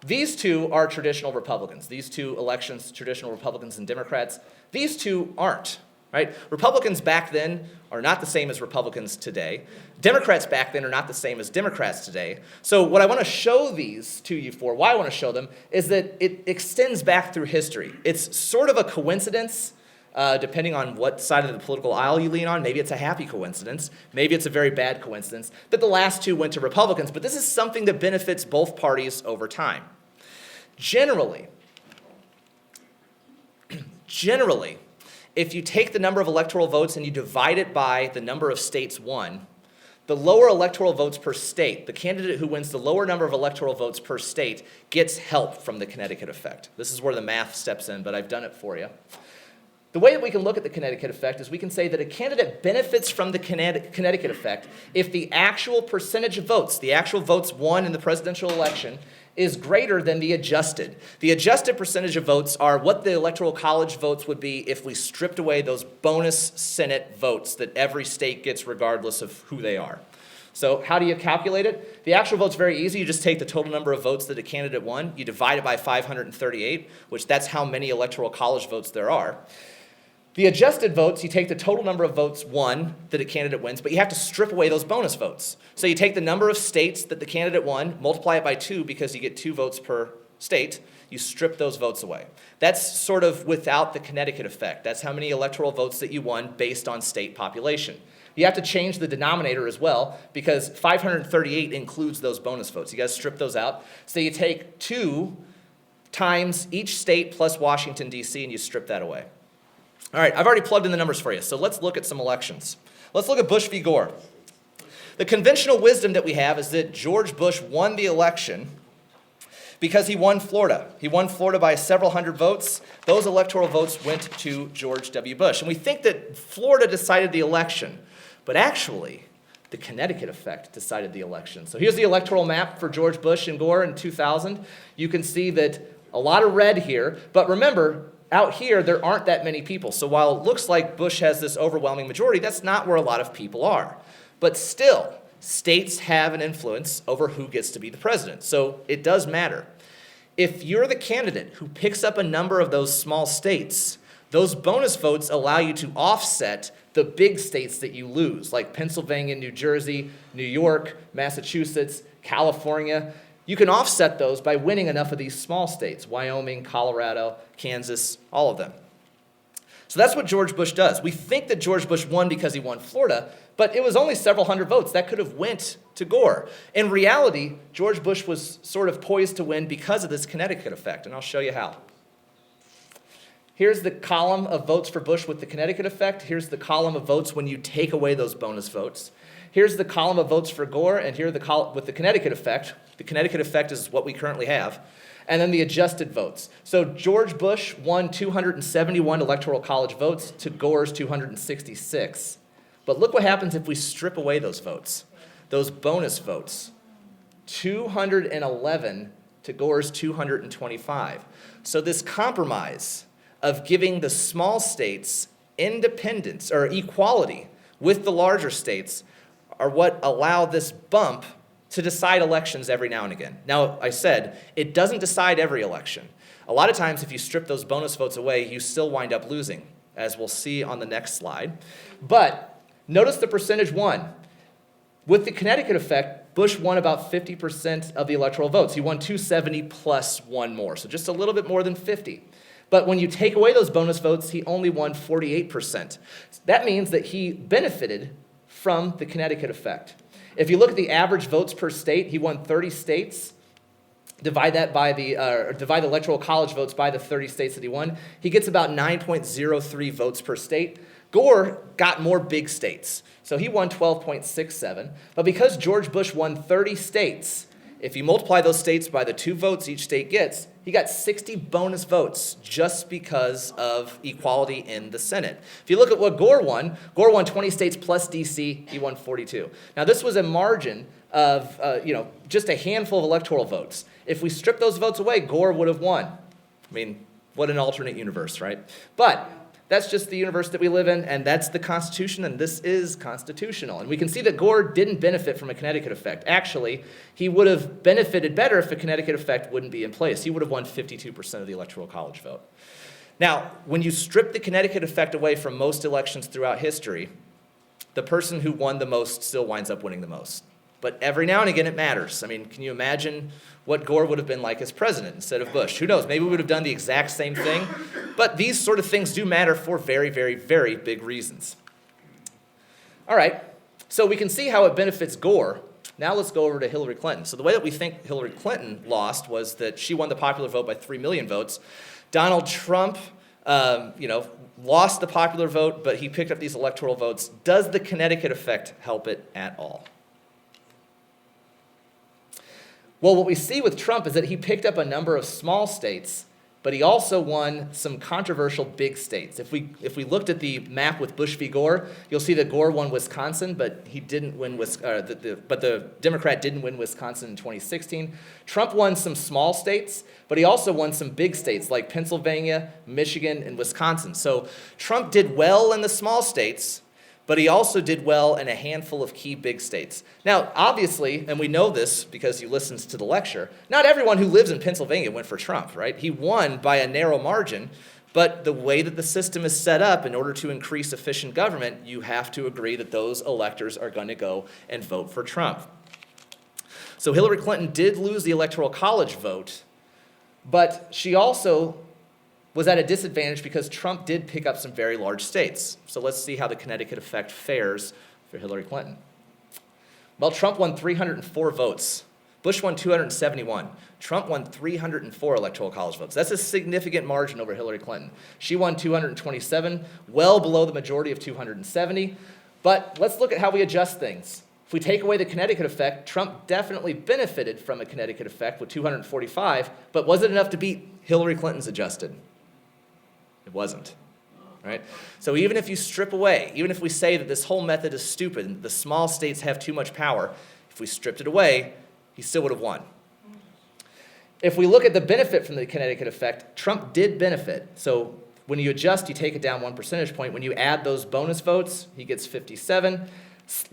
These 2 are traditional Republicans. These 2 elections, traditional Republicans and Democrats. These 2 aren't, right? Republicans back then are not the same as Republicans today. Democrats back then are not the same as Democrats today. So what I want to show these to you for, why I want to show them, is that it extends back through history. It's sort of a coincidence, depending on what side of the political aisle you lean on. Maybe it's a happy coincidence. Maybe it's a very bad coincidence that the last 2 went to Republicans. But this is something that benefits both parties over time. Generally, if you take the number of electoral votes and you divide it by the number of states won, the lower electoral votes per state, the candidate who wins the lower number of electoral votes per state, gets help from the Connecticut effect. This is where the math steps in, but I've done it for you. The way that we can look at the Connecticut effect is we can say that a candidate benefits from the Connecticut effect if the actual percentage of votes, the actual votes won in the presidential election, is greater than the adjusted. The adjusted percentage of votes are what the Electoral College votes would be if we stripped away those bonus Senate votes that every state gets regardless of who they are. So how do you calculate it? The actual vote's very easy. You just take the total number of votes that a candidate won. You divide it by 538, which that's how many Electoral College votes there are. The adjusted votes, you take the total number of votes won that a candidate wins, but you have to strip away those bonus votes. So you take the number of states that the candidate won, multiply it by 2 because you get 2 votes per state. You strip those votes away. That's sort of without the Connecticut effect. That's how many electoral votes that you won based on state population. You have to change the denominator as well, because 538 includes those bonus votes. You got to strip those out. So you take 2 times each state plus Washington, D.C., and you strip that away. All right, I've already plugged in the numbers for you, so let's look at some elections. Let's look at Bush v. Gore. The conventional wisdom that we have is that George Bush won the election because he won Florida. He won Florida by several hundred votes. Those electoral votes went to George W. Bush. And we think that Florida decided the election, but actually, the Connecticut effect decided the election. So here's the electoral map for George Bush and Gore in 2000. You can see that a lot of red here, but remember, out here, there aren't that many people. So while it looks like Bush has this overwhelming majority, that's not where a lot of people are. But still, states have an influence over who gets to be the president. So it does matter. If you're the candidate who picks up a number of those small states, those bonus votes allow you to offset the big states that you lose, like Pennsylvania, New Jersey, New York, Massachusetts, California. You can offset those by winning enough of these small states, Wyoming, Colorado, Kansas, all of them. So that's what George Bush does. We think that George Bush won because he won Florida, but it was only several hundred votes. That could have went to Gore. In reality, George Bush was sort of poised to win because of this Connecticut effect, and I'll show you how. Here's the column of votes for Bush with the Connecticut effect. Here's the column of votes when you take away those bonus votes. Here's the column of votes for Gore, and here the column with the Connecticut effect. The Connecticut effect is what we currently have. And then the adjusted votes. So George Bush won 271 Electoral College votes to Gore's 266. But look what happens if we strip away those votes, those bonus votes. 211 to Gore's 225. So this compromise of giving the small states independence or equality with the larger states are what allow this bump to decide elections every now and again. Now, I said, it doesn't decide every election. A lot of times, if you strip those bonus votes away, you still wind up losing, as we'll see on the next slide. But notice the percentage won. With the Connecticut effect, Bush won about 50% of the electoral votes. He won 270 plus one more, so just a little bit more than 50. But when you take away those bonus votes, he only won 48%. That means that he benefited from the Connecticut effect. If you look at the average votes per state, he won 30 states. Divide the electoral college votes by the 30 states that he won. He gets about 9.03 votes per state. Gore got more big states, so he won 12.67. But because George Bush won 30 states, if you multiply those states by the 2 votes each state gets, he got 60 bonus votes just because of equality in the Senate. If you look at what Gore won 20 states plus D.C., he won 42. Now, this was a margin of just a handful of electoral votes. If we strip those votes away, Gore would have won. I mean, what an alternate universe, right? But that's just the universe that we live in, and that's the Constitution, and this is constitutional. And we can see that Gore didn't benefit from a Connecticut effect. Actually, he would have benefited better if a Connecticut effect wouldn't be in place. He would have won 52% of the Electoral College vote. Now, when you strip the Connecticut effect away from most elections throughout history, the person who won the most still winds up winning the most. But every now and again, it matters. I mean, can you imagine what Gore would have been like as president instead of Bush? Who knows? Maybe we would have done the exact same thing. But these sort of things do matter for very, very, very big reasons. All right, so we can see how it benefits Gore. Now let's go over to Hillary Clinton. So the way that we think Hillary Clinton lost was that she won the popular vote by 3 million votes. Donald Trump, lost the popular vote, but he picked up these electoral votes. Does the Connecticut effect help it at all? Well, what we see with Trump is that he picked up a number of small states, but he also won some controversial big states. If we looked at the map with Bush v. Gore, you'll see that Gore won Wisconsin, but he didn't win. But the Democrat didn't win Wisconsin in 2016. Trump won some small states, but he also won some big states like Pennsylvania, Michigan, and Wisconsin. So Trump did well in the small states, but he also did well in a handful of key big states. Now, obviously, and we know this because you listened to the lecture, not everyone who lives in Pennsylvania went for Trump, right? He won by a narrow margin, but the way that the system is set up, in order to increase efficient government, you have to agree that those electors are going to go and vote for Trump. So Hillary Clinton did lose the Electoral College vote, but she also was at a disadvantage because Trump did pick up some very large states. So let's see how the Connecticut effect fares for Hillary Clinton? Well, Trump won 304 votes. Bush won 271. Trump won 304 Electoral College votes. That's a significant margin over Hillary Clinton. She won 227, well below the majority of 270. But let's look at how we adjust things. If we take away the Connecticut effect, Trump definitely benefited from a Connecticut effect with 245, but was it enough to beat Hillary Clinton's adjusted? It wasn't. Right? So even if you strip away, even if we say that this whole method is stupid and the small states have too much power, if we stripped it away, he still would have won. If we look at the benefit from the Connecticut effect, Trump did benefit. So when you adjust, you take it down 1 percentage point. When you add those bonus votes, he gets 57.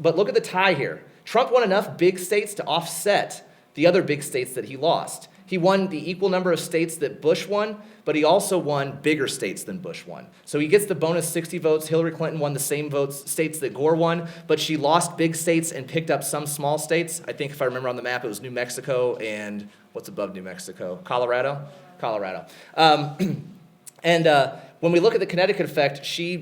But look at the tie here. Trump won enough big states to offset the other big states that he lost. He won the equal number of states that Bush won, but he also won bigger states than Bush won. So he gets the bonus 60 votes. Hillary Clinton won the same states that Gore won, but she lost big states and picked up some small states. I think if I remember on the map, it was New Mexico and what's above New Mexico? Colorado? Colorado. When we look at the Connecticut effect, she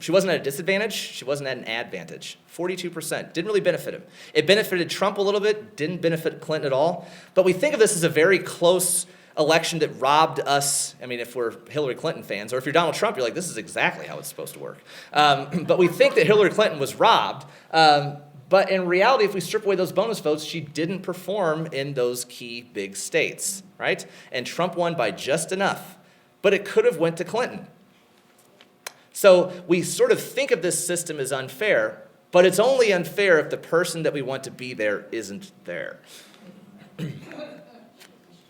wasn't at a disadvantage, she wasn't at an advantage. 42%, didn't really benefit him. It benefited Trump a little bit, didn't benefit Clinton at all. But we think of this as a very close election that robbed us. I mean, if we're Hillary Clinton fans, or if you're Donald Trump, you're like, this is exactly how it's supposed to work. But we think that Hillary Clinton was robbed. But in reality, if we strip away those bonus votes, she didn't perform in those key big states, right? And Trump won by just enough. But it could have went to Clinton. So we sort of think of this system as unfair, but it's only unfair if the person that we want to be there isn't there.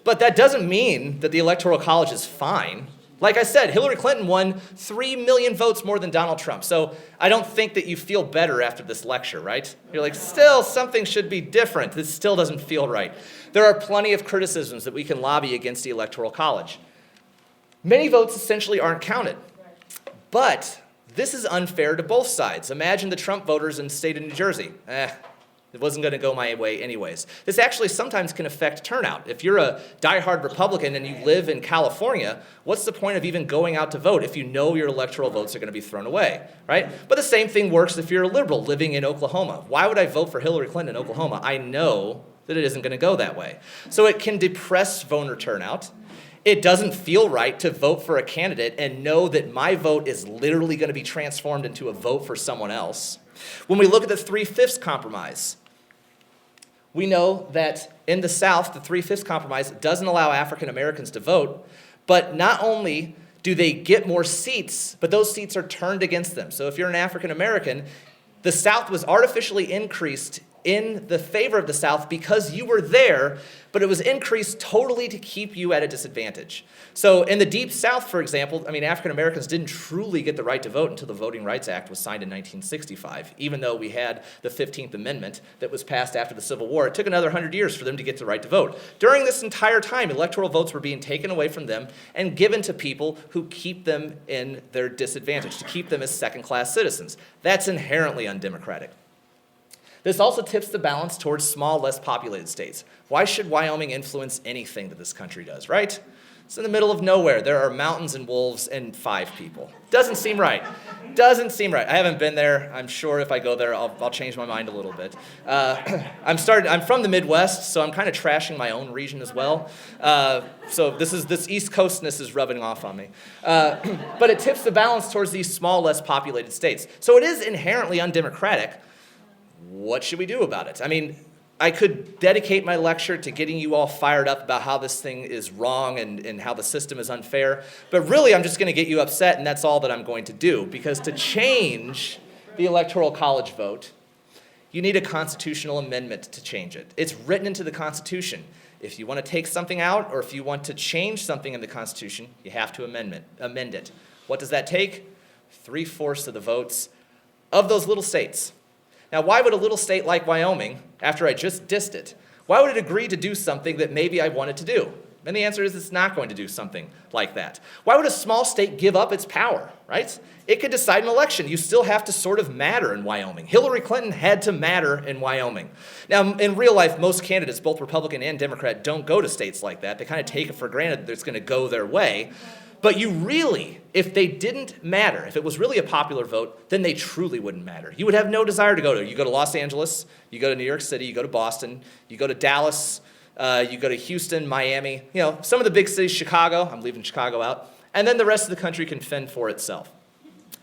But that doesn't mean that the Electoral College is fine. Like I said, Hillary Clinton won 3 million votes more than Donald Trump. So I don't think that you feel better after this lecture, right? You're like, still, something should be different. This still doesn't feel right. There are plenty of criticisms that we can lobby against the Electoral College. Many votes essentially aren't counted. But this is unfair to both sides. Imagine the Trump voters in the state of New Jersey. It wasn't going to go my way anyways. This actually sometimes can affect turnout. If you're a diehard Republican and you live in California, what's the point of even going out to vote if you know your electoral votes are going to be thrown away, right? But the same thing works if you're a liberal living in Oklahoma. Why would I vote for Hillary Clinton in Oklahoma? I know that it isn't going to go that way. So it can depress voter turnout. It doesn't feel right to vote for a candidate and know that my vote is literally going to be transformed into a vote for someone else. When we look at the 3/5 compromise, we know that in the South, the 3/5 compromise doesn't allow African Americans to vote, but not only do they get more seats, but those seats are turned against them. So if you're an African American, the South was artificially increased in the favor of the South because you were there, but it was increased totally to keep you at a disadvantage. So in the Deep South, for example, I mean, African Americans didn't truly get the right to vote until the Voting Rights Act was signed in 1965, even though we had the 15th Amendment that was passed after the Civil War. It took another 100 years for them to get the right to vote. During this entire time, electoral votes were being taken away from them and given to people who keep them in their disadvantage, to keep them as second-class citizens. That's inherently undemocratic. This also tips the balance towards small, less populated states. Why should Wyoming influence anything that this country does, right? It's in the middle of nowhere. There are mountains and wolves and 5 people. Doesn't seem right. Doesn't seem right. I haven't been there. I'm sure if I go there, I'll change my mind a little bit. I'm from the Midwest, so I'm kind of trashing my own region as well. So this East Coastness is rubbing off on me. But it tips the balance towards these small, less populated states. So it is inherently undemocratic. What should we do about it? I mean, I could dedicate my lecture to getting you all fired up about how this thing is wrong and how the system is unfair, but really I'm just going to get you upset, and that's all that I'm going to do, because to change the Electoral College vote, you need a constitutional amendment to change it. It's written into the Constitution. If you want to take something out, or if you want to change something in the Constitution, you have to amend it. What does that take? 3/4 of the votes of those little states. Now, why would a little state like Wyoming, after I just dissed it, why would it agree to do something that maybe I wanted to do? And the answer is it's not going to do something like that. Why would a small state give up its power, right? It could decide an election. You still have to sort of matter in Wyoming. Hillary Clinton had to matter in Wyoming. Now, in real life, most candidates, both Republican and Democrat, don't go to states like that. They kind of take it for granted that it's going to go their way. But if they didn't matter, if it was really a popular vote, then they truly wouldn't matter. You would have no desire to go to. You go to Los Angeles, you go to New York City, you go to Boston, you go to Dallas, you go to Houston, Miami, some of the big cities, Chicago, I'm leaving Chicago out, and then the rest of the country can fend for itself.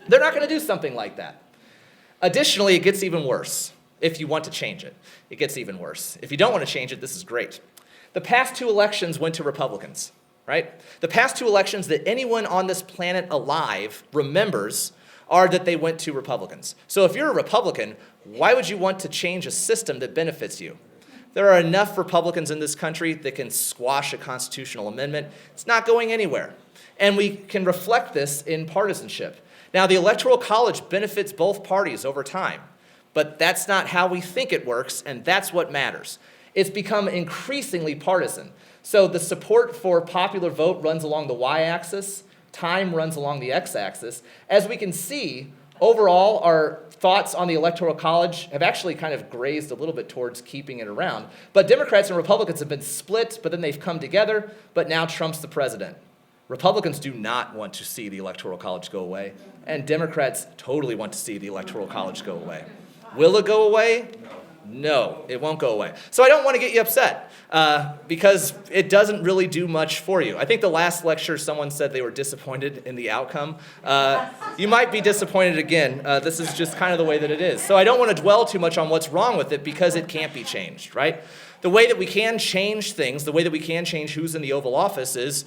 They're not going to do something like that. Additionally, it gets even worse if you want to change it. It gets even worse. If you don't want to change it, this is great. The past 2 elections went to Republicans, right? The past 2 elections that anyone on this planet alive remembers are that they went to Republicans. So if you're a Republican, why would you want to change a system that benefits you? There are enough Republicans in this country that can squash a constitutional amendment. It's not going anywhere. And we can reflect this in partisanship. Now, the Electoral College benefits both parties over time, but that's not how we think it works, and that's what matters. It's become increasingly partisan. So the support for popular vote runs along the y-axis, time runs along the x-axis. As we can see, overall, our thoughts on the Electoral College have actually kind of grazed a little bit towards keeping it around. But Democrats and Republicans have been split, but then they've come together, but now Trump's the president. Republicans do not want to see the Electoral College go away, and Democrats totally want to see the Electoral College go away. Will it go away? No, it won't go away. So I don't want to get you upset because it doesn't really do much for you. I think the last lecture someone said they were disappointed in the outcome. You might be disappointed again. This is just kind of the way that it is. So I don't want to dwell too much on what's wrong with it because it can't be changed, right? The way that we can change things, the way that we can change who's in the Oval Office is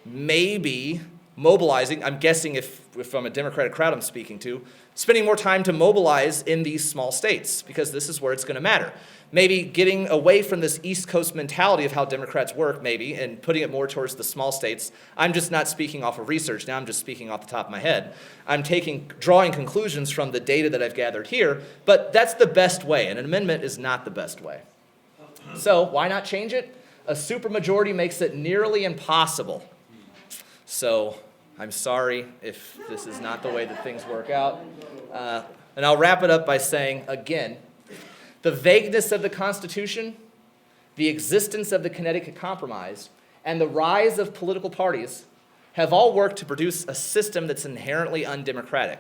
maybe mobilizing, I'm guessing if I'm a Democratic crowd I'm speaking to, spending more time to mobilize in these small states, because this is where it's going to matter. Maybe getting away from this East Coast mentality of how Democrats work, maybe, and putting it more towards the small states. I'm just not speaking off of research now, I'm just speaking off the top of my head. I'm drawing conclusions from the data that I've gathered here, but that's the best way, and an amendment is not the best way. So why not change it? A supermajority makes it nearly impossible. So I'm sorry if this is not the way that things work out. And I'll wrap it up by saying, again, the vagueness of the Constitution, the existence of the Connecticut Compromise, and the rise of political parties have all worked to produce a system that's inherently undemocratic.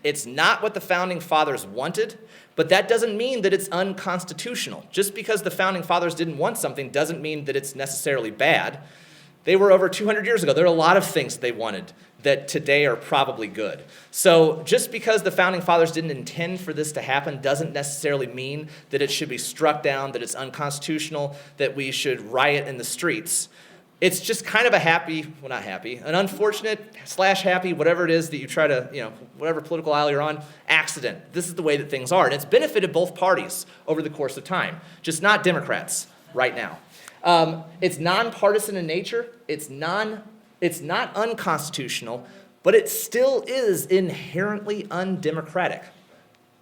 It's not what the Founding Fathers wanted, but that doesn't mean that it's unconstitutional. Just because the Founding Fathers didn't want something doesn't mean that it's necessarily bad. They were over 200 years ago. There are a lot of things they wanted that today are probably good. So just because the Founding Fathers didn't intend for this to happen doesn't necessarily mean that it should be struck down, that it's unconstitutional, that we should riot in the streets. It's just kind of an unfortunate / happy, whatever it is that you try to, whatever political aisle you're on, accident. This is the way that things are. And it's benefited both parties over the course of time, just not Democrats right now. It's nonpartisan in nature. It's not unconstitutional, but it still is inherently undemocratic.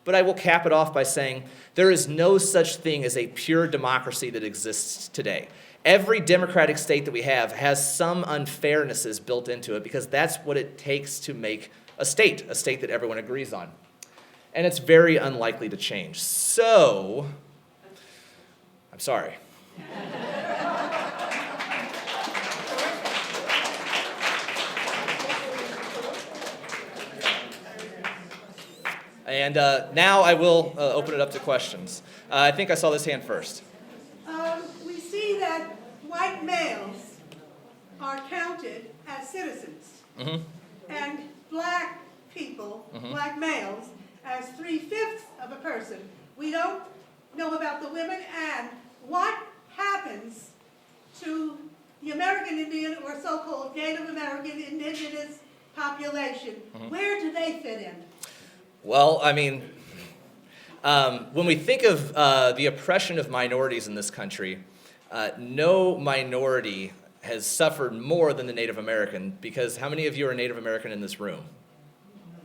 But I will cap it off by saying there is no such thing as a pure democracy that exists today. Every democratic state that we have has some unfairnesses built into it because that's what it takes to make a state that everyone agrees on. And it's very unlikely to change. So, I'm sorry. And now I will open it up to questions. I think I saw this hand first. We see that white males are counted as citizens, and black people, black males, as 3/5 of a person. We don't know about the women, and what happens to the American Indian or so-called Native American indigenous population? Where do they fit in? Well, I mean, when we think of the oppression of minorities in this country, no minority has suffered more than the Native American, because how many of you are Native American in this room?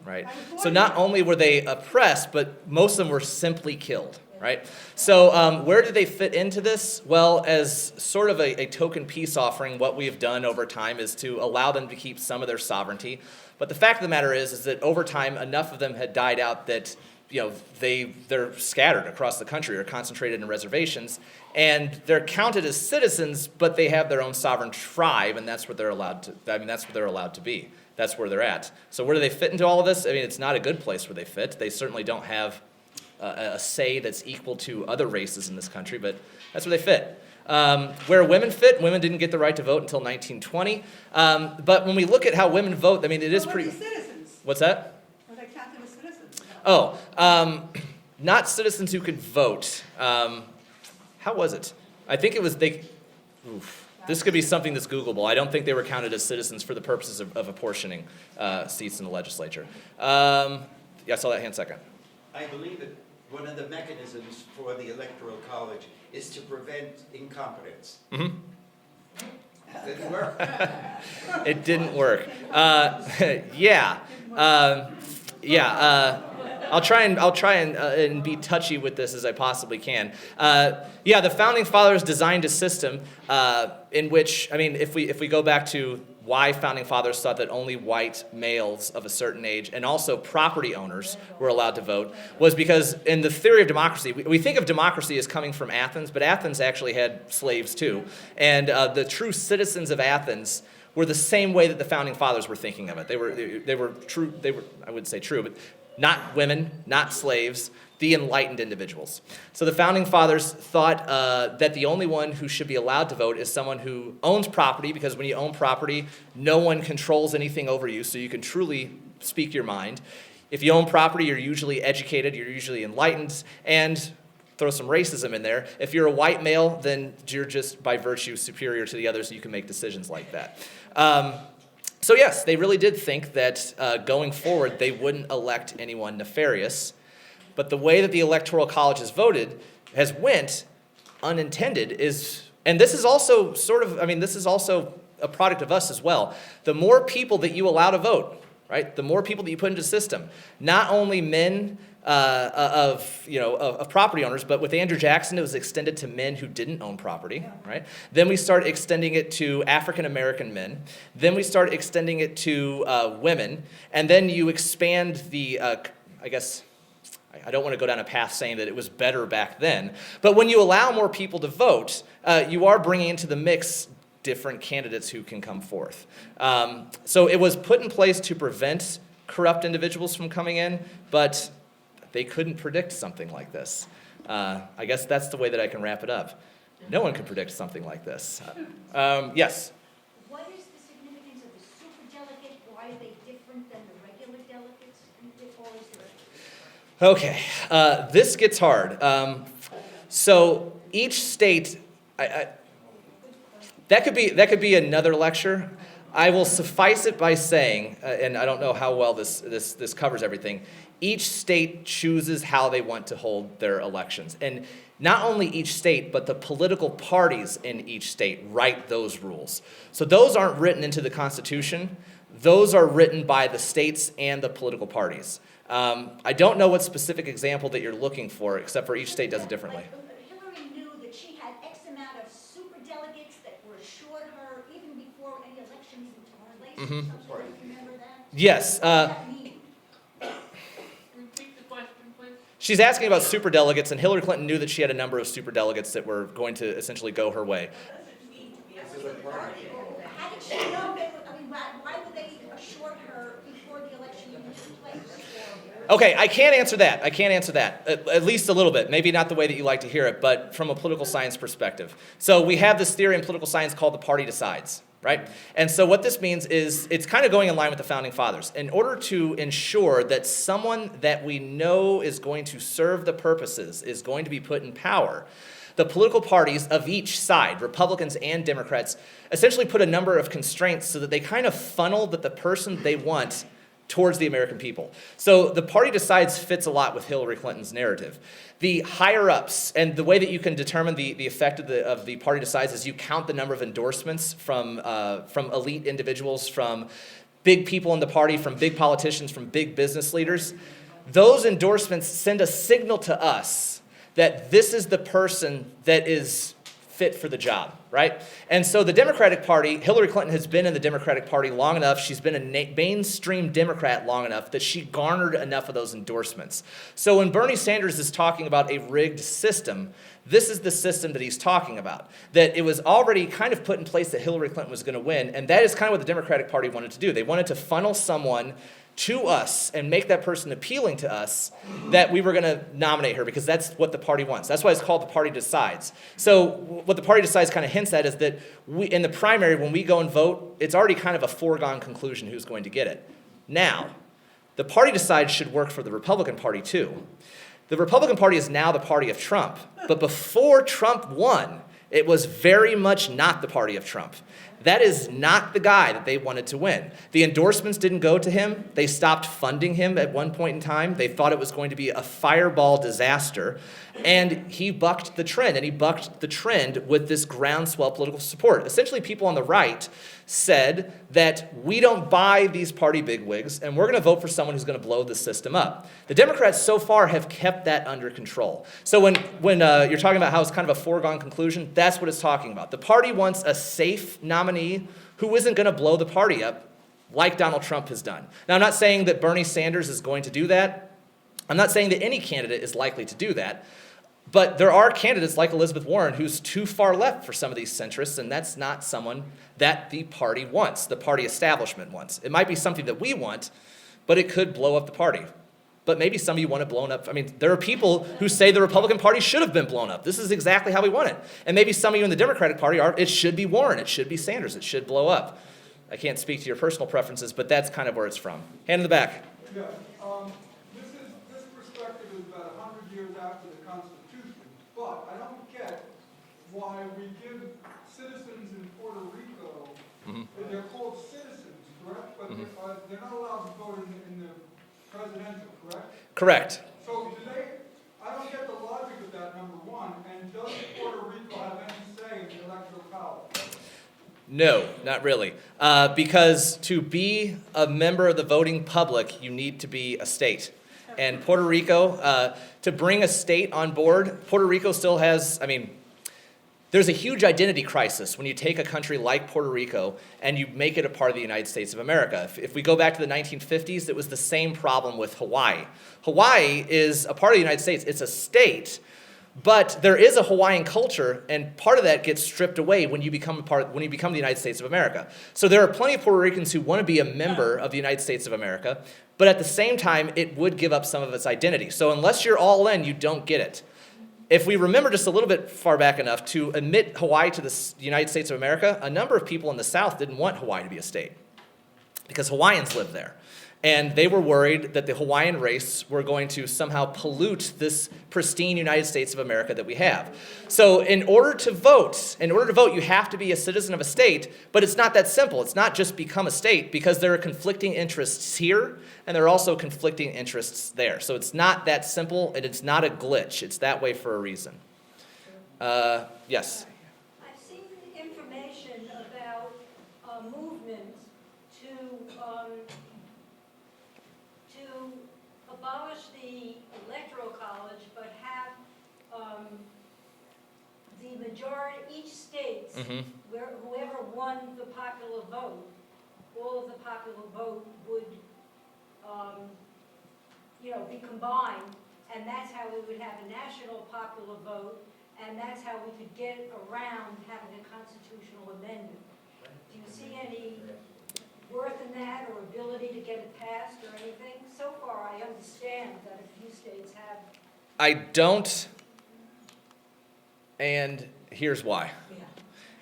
Right? So not only were they oppressed, but most of them were simply killed. Right? So where do they fit into this? Well, as sort of a token peace offering, what we have done over time is to allow them to keep some of their sovereignty. But the fact of the matter is that over time, enough of them had died out that they're scattered across the country or concentrated in reservations, and they're counted as citizens, but they have their own sovereign tribe, and that's what they're allowed to. That's what they're allowed to be. That's where they're at. So where do they fit into all of this? I mean, it's not a good place where they fit. They certainly don't have a say that's equal to other races in this country, but that's where they fit. Where women fit, women didn't get the right to vote until 1920. But when we look at how women vote, I mean, it is Well, pretty. were they citizens? What's that? Were they counted as citizens? Oh, not citizens who could vote. How was it? I think it was they. Oof. This could be something that's Googleable. I don't think they were counted as citizens for the purposes of apportioning seats in the legislature. Yeah, I saw that hand second. I believe that one of the mechanisms for the Electoral College is to prevent incompetence. Mm-hmm. Didn't work. It didn't work. Yeah. I'll try and be touchy with this as I possibly can. Yeah, the founding fathers designed a system in which, I mean, if we go back to why founding fathers thought that only white males of a certain age and also property owners were allowed to vote was because in the theory of democracy, we think of democracy as coming from Athens, but Athens actually had slaves too. And the true citizens of Athens were the same way that the founding fathers were thinking of it. They were true, I wouldn't say true, but not women, not slaves, the enlightened individuals. So the founding fathers thought that the only one who should be allowed to vote is someone who owns property, because when you own property, no one controls anything over you, so you can truly speak your mind. If you own property, you're usually educated, you're usually enlightened, and throw some racism in there. If you're a white male, then you're just by virtue superior to the others, so you can make decisions like that. So yes, they really did think that going forward, they wouldn't elect anyone nefarious. But the way that the Electoral College has went unintended is, and this is also this is also a product of us as well. The more people that you allow to vote, right? The more people that you put into the system, not only men of property owners, but with Andrew Jackson, it was extended to men who didn't own property, right? Then we started extending it to African American men. Then we started extending it to women, and then you expand the, I don't want to go down a path saying that it was better back then, but when you allow more people to vote, you are bringing into the mix different candidates who can come forth. So it was put in place to prevent corrupt individuals from coming in, but they couldn't predict something like this. I guess that's the way that I can wrap it up. No one can predict something like this. Yes? What is the significance of the superdelegate? Why are they different than the regular delegates? Or is there Okay, this gets hard. So each state, that could be another lecture. I will suffice it by saying, and I don't know how well this covers everything, each state chooses how they want to hold their elections. And not only each state, but the political parties in each state write those rules. So those aren't written into the Constitution. Those are written by the states and the political parties. I don't know what specific example that you're looking for, except for each state does it differently. Hillary knew that she had X amount of superdelegates that were assured her even before any elections took place. Mm-hmm. Remember that? Yes. What does that mean? Repeat the question, please. She's asking about superdelegates, and Hillary Clinton knew that she had a number of superdelegates that were going to essentially go her way. How did she know they were, why would they assure her before the election even took place? Okay, I can't answer that. At least a little bit. Maybe not the way that you like to hear it, but from a political science perspective. So we have this theory in political science called the party decides, right? And so what this means is it's kind of going in line with the founding fathers. In order to ensure that someone that we know is going to serve the purposes is going to be put in power, the political parties of each side, Republicans and Democrats, essentially put a number of constraints so that they kind of funnel that the person they want towards the American people. So the party decides fits a lot with Hillary Clinton's narrative. The higher-ups, and the way that you can determine the effect of the party decides is you count the number of endorsements from elite individuals, from big people in the party, from big politicians, from big business leaders. Those endorsements send a signal to us that this is the person that is fit for the job, right? And so the Democratic Party, Hillary Clinton has been in the Democratic Party long enough, she's been a mainstream Democrat long enough that she garnered enough of those endorsements. So when Bernie Sanders is talking about a rigged system, this is the system that he's talking about, that it was already kind of put in place that Hillary Clinton was going to win, and that is kind of what the Democratic Party wanted to do. They wanted to funnel someone to us and make that person appealing to us that we were going to nominate her because that's what the party wants. That's why it's called the party decides. So what the party decides kind of hints at is that we, in the primary, when we go and vote, it's already kind of a foregone conclusion who's going to get it. Now, the party decides should work for the Republican Party too. The Republican Party is now the party of Trump, but before Trump won, it was very much not the party of Trump. That is not the guy that they wanted to win. The endorsements didn't go to him. They stopped funding him at one point in time. They thought it was going to be a fireball disaster. And he bucked the trend, and he bucked the trend with this groundswell political support. Essentially, people on the right said that we don't buy these party bigwigs, and we're going to vote for someone who's going to blow the system up. The Democrats so far have kept that under control. So when you're talking about how it's kind of a foregone conclusion, that's what it's talking about. The party wants a safe nominee who isn't going to blow the party up like Donald Trump has done. Now, I'm not saying that Bernie Sanders is going to do that. I'm not saying that any candidate is likely to do that. But there are candidates like Elizabeth Warren who's too far left for some of these centrists, and that's not someone that the party wants, the party establishment wants. It might be something that we want, but it could blow up the party. But maybe some of you want it blown up. I mean, there are people who say the Republican Party should have been blown up. This is exactly how we want it. And maybe some of you in the Democratic Party are, it should be Warren, it should be Sanders, it should blow up. I can't speak to your personal preferences, but that's kind of where it's from. Hand in the back. Yeah, this perspective is about 100 years after the Constitution, but I don't get why we give citizens in Puerto Rico, they're called citizens, correct? But they're not allowed to vote in the presidential, correct? Correct. So I don't get the logic of that, number one, and does Puerto Rico have any say in the electoral college? No, not really. Because to be a member of the voting public, you need to be a state. And Puerto Rico, to bring a state on board, Puerto Rico still has, there's a huge identity crisis when you take a country like Puerto Rico and you make it a part of the United States of America. If we go back to the 1950s, it was the same problem with Hawaii. Hawaii is a part of the United States. It's a state, but there is a Hawaiian culture, and part of that gets stripped away when you become the United States of America. So there are plenty of Puerto Ricans who want to be a member of the United States of America, but at the same time, it would give up some of its identity. So unless you're all in, you don't get it. If we remember just a little bit far back enough to admit Hawaii to the United States of America, a number of people in the South didn't want Hawaii to be a state because Hawaiians live there. And they were worried that the Hawaiian race were going to somehow pollute this pristine United States of America that we have. So in order to vote, you have to be a citizen of a state, but it's not that simple. It's not just become a state because there are conflicting interests here and there are also conflicting interests there. So it's not that simple and it's not a glitch. It's that way for a reason. Yes? I've seen information about a movement to abolish the electoral college, but have the majority, each state, where whoever won the popular vote, all of the popular vote would, be combined, and that's how we would have a national popular vote, and that's how we could get around having a constitutional amendment. Do you see any worth in that or ability to get it passed or anything? So far, I understand that a few states have. I don't, and here's why.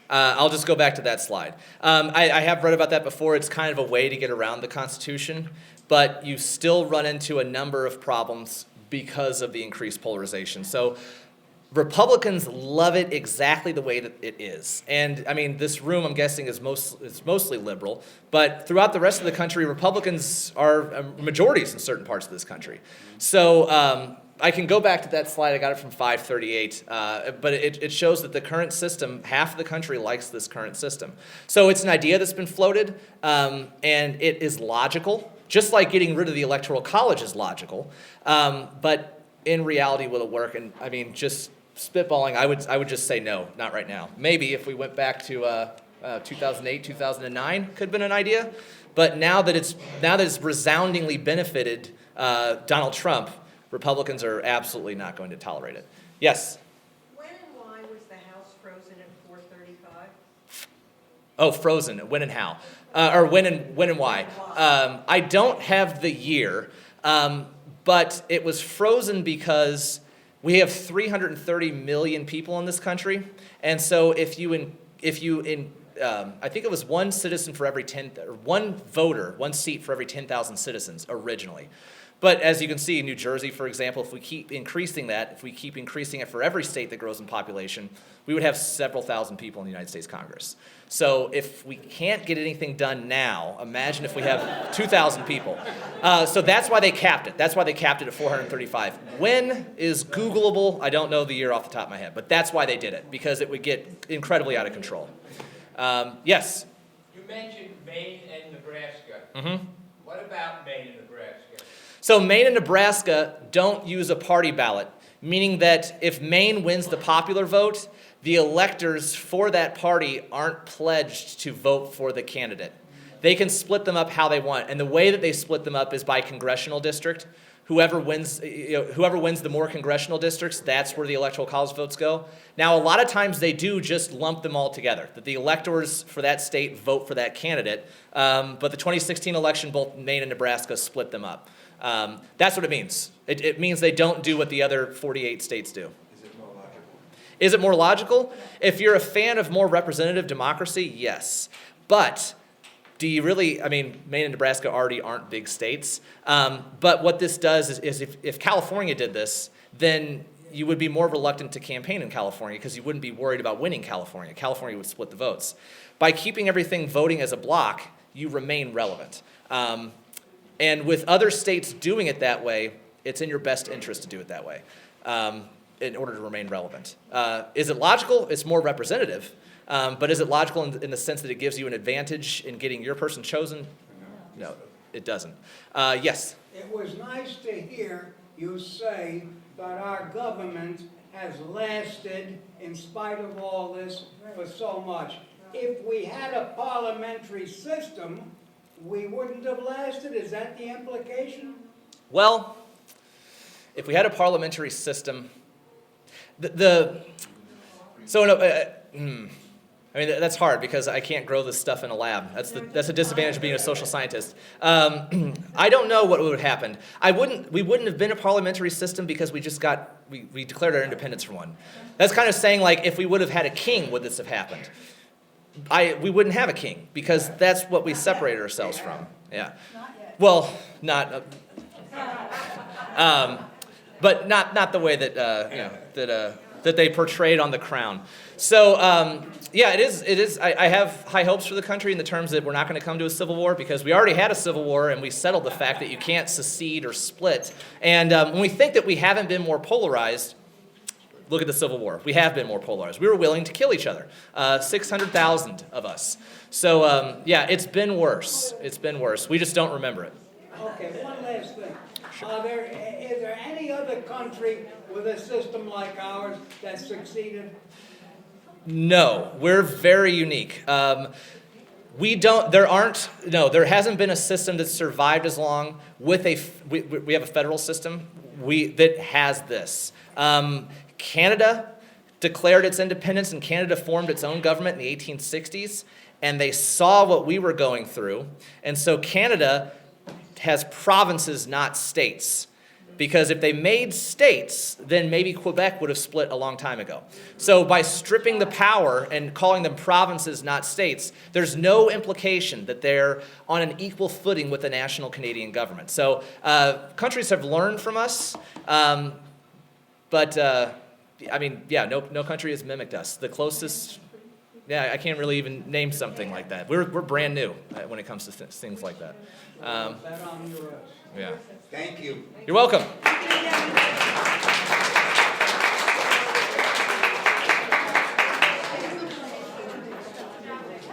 I'll just go back to that slide. I have read about that before. It's kind of a way to get around the Constitution, but you still run into a number of problems because of the increased polarization. So Republicans love it exactly the way that it is. And this room, I'm guessing, is mostly liberal, but throughout the rest of the country, Republicans are majorities in certain parts of this country. So I can go back to that slide. I got it from 538, but it shows that the current system, half of the country likes this current system. So it's an idea that's been floated, and it is logical, just like getting rid of the Electoral College is logical. But in reality, will it work? And spitballing, I would just say no, not right now. Maybe if we went back to 2008, 2009, could have been an idea. But now that it's resoundingly benefited Donald Trump, Republicans are absolutely not going to tolerate it. Yes? When and why was the House frozen at 4:35? Oh, frozen. When and how? Or when and why? I don't have the year, but it was frozen because we have 330 million people in this country, and so I think it was one citizen for every one voter, one seat for every 10,000 citizens originally. But as you can see, New Jersey, for example, if we keep increasing it for every state that grows in population, we would have several thousand people in the United States Congress. So if we can't get anything done now, imagine if we have 2,000 people. So that's why they capped it. That's why they capped it at 435. When is Googleable? I don't know the year off the top of my head, but that's why they did it, because it would get incredibly out of control. Yes? You mentioned Maine and Nebraska. Mm-hmm. What about Maine and Nebraska? So Maine and Nebraska don't use a party ballot, meaning that if Maine wins the popular vote, the electors for that party aren't pledged to vote for the candidate. They can split them up how they want, and the way that they split them up is by congressional district. Whoever wins the more congressional districts, that's where the Electoral College votes go. Now, a lot of times they do just lump them all together, that the electors for that state vote for that candidate, but the 2016 election, both Maine and Nebraska split them up. That's what it means. It means they don't do what the other 48 states do. Is it more logical? If you're a fan of more representative democracy, yes. But do you really, Maine and Nebraska already aren't big states. But what this does is if California did this, then you would be more reluctant to campaign in California because you wouldn't be worried about winning California. California would split the votes. By keeping everything voting as a block, you remain relevant. And with other states doing it that way, it's in your best interest to do it that way in order to remain relevant. Is it logical? It's more representative. But is it logical in the sense that it gives you an advantage in getting your person chosen? No, it doesn't. Yes? It was nice to hear you say that our government has lasted in spite of all this for so much. If we had a parliamentary system, we wouldn't have lasted. Is that the implication? Well, if we had a parliamentary system, that's hard because I can't grow this stuff in a lab. That's a disadvantage of being a social scientist. I don't know what would have happened. We wouldn't have been a parliamentary system because we declared our independence for one. That's kind of saying, like, if we would have had a king, would this have happened? We wouldn't have a king because that's what we separated ourselves from. Yeah. Not yet. Well, not. But not the way that that they portrayed on The Crown. So it is. I have high hopes for the country in the terms that we're not going to come to a civil war because we already had a civil war and we settled the fact that you can't secede or split. And when we think that we haven't been more polarized, look at the Civil War. We have been more polarized. We were willing to kill each other. 600,000 of us. So it's been worse. It's been worse. We just don't remember it. Okay, one last thing. Is there any other country with a system like ours that succeeded? No, we're very unique. There hasn't been a system that's survived as long with we have a federal system that has this. Canada declared its independence and Canada formed its own government in the 1860s, and they saw what we were going through, and so Canada has provinces, not states. Because if they made states, then maybe Quebec would have split a long time ago. So by stripping the power and calling them provinces, not states, there's no implication that they're on an equal footing with the national Canadian government. So countries have learned from us, no country has mimicked us. The closest, I can't really even name something like that. We're brand new when it comes to things like that. That on your Yeah. Thank you. You're welcome.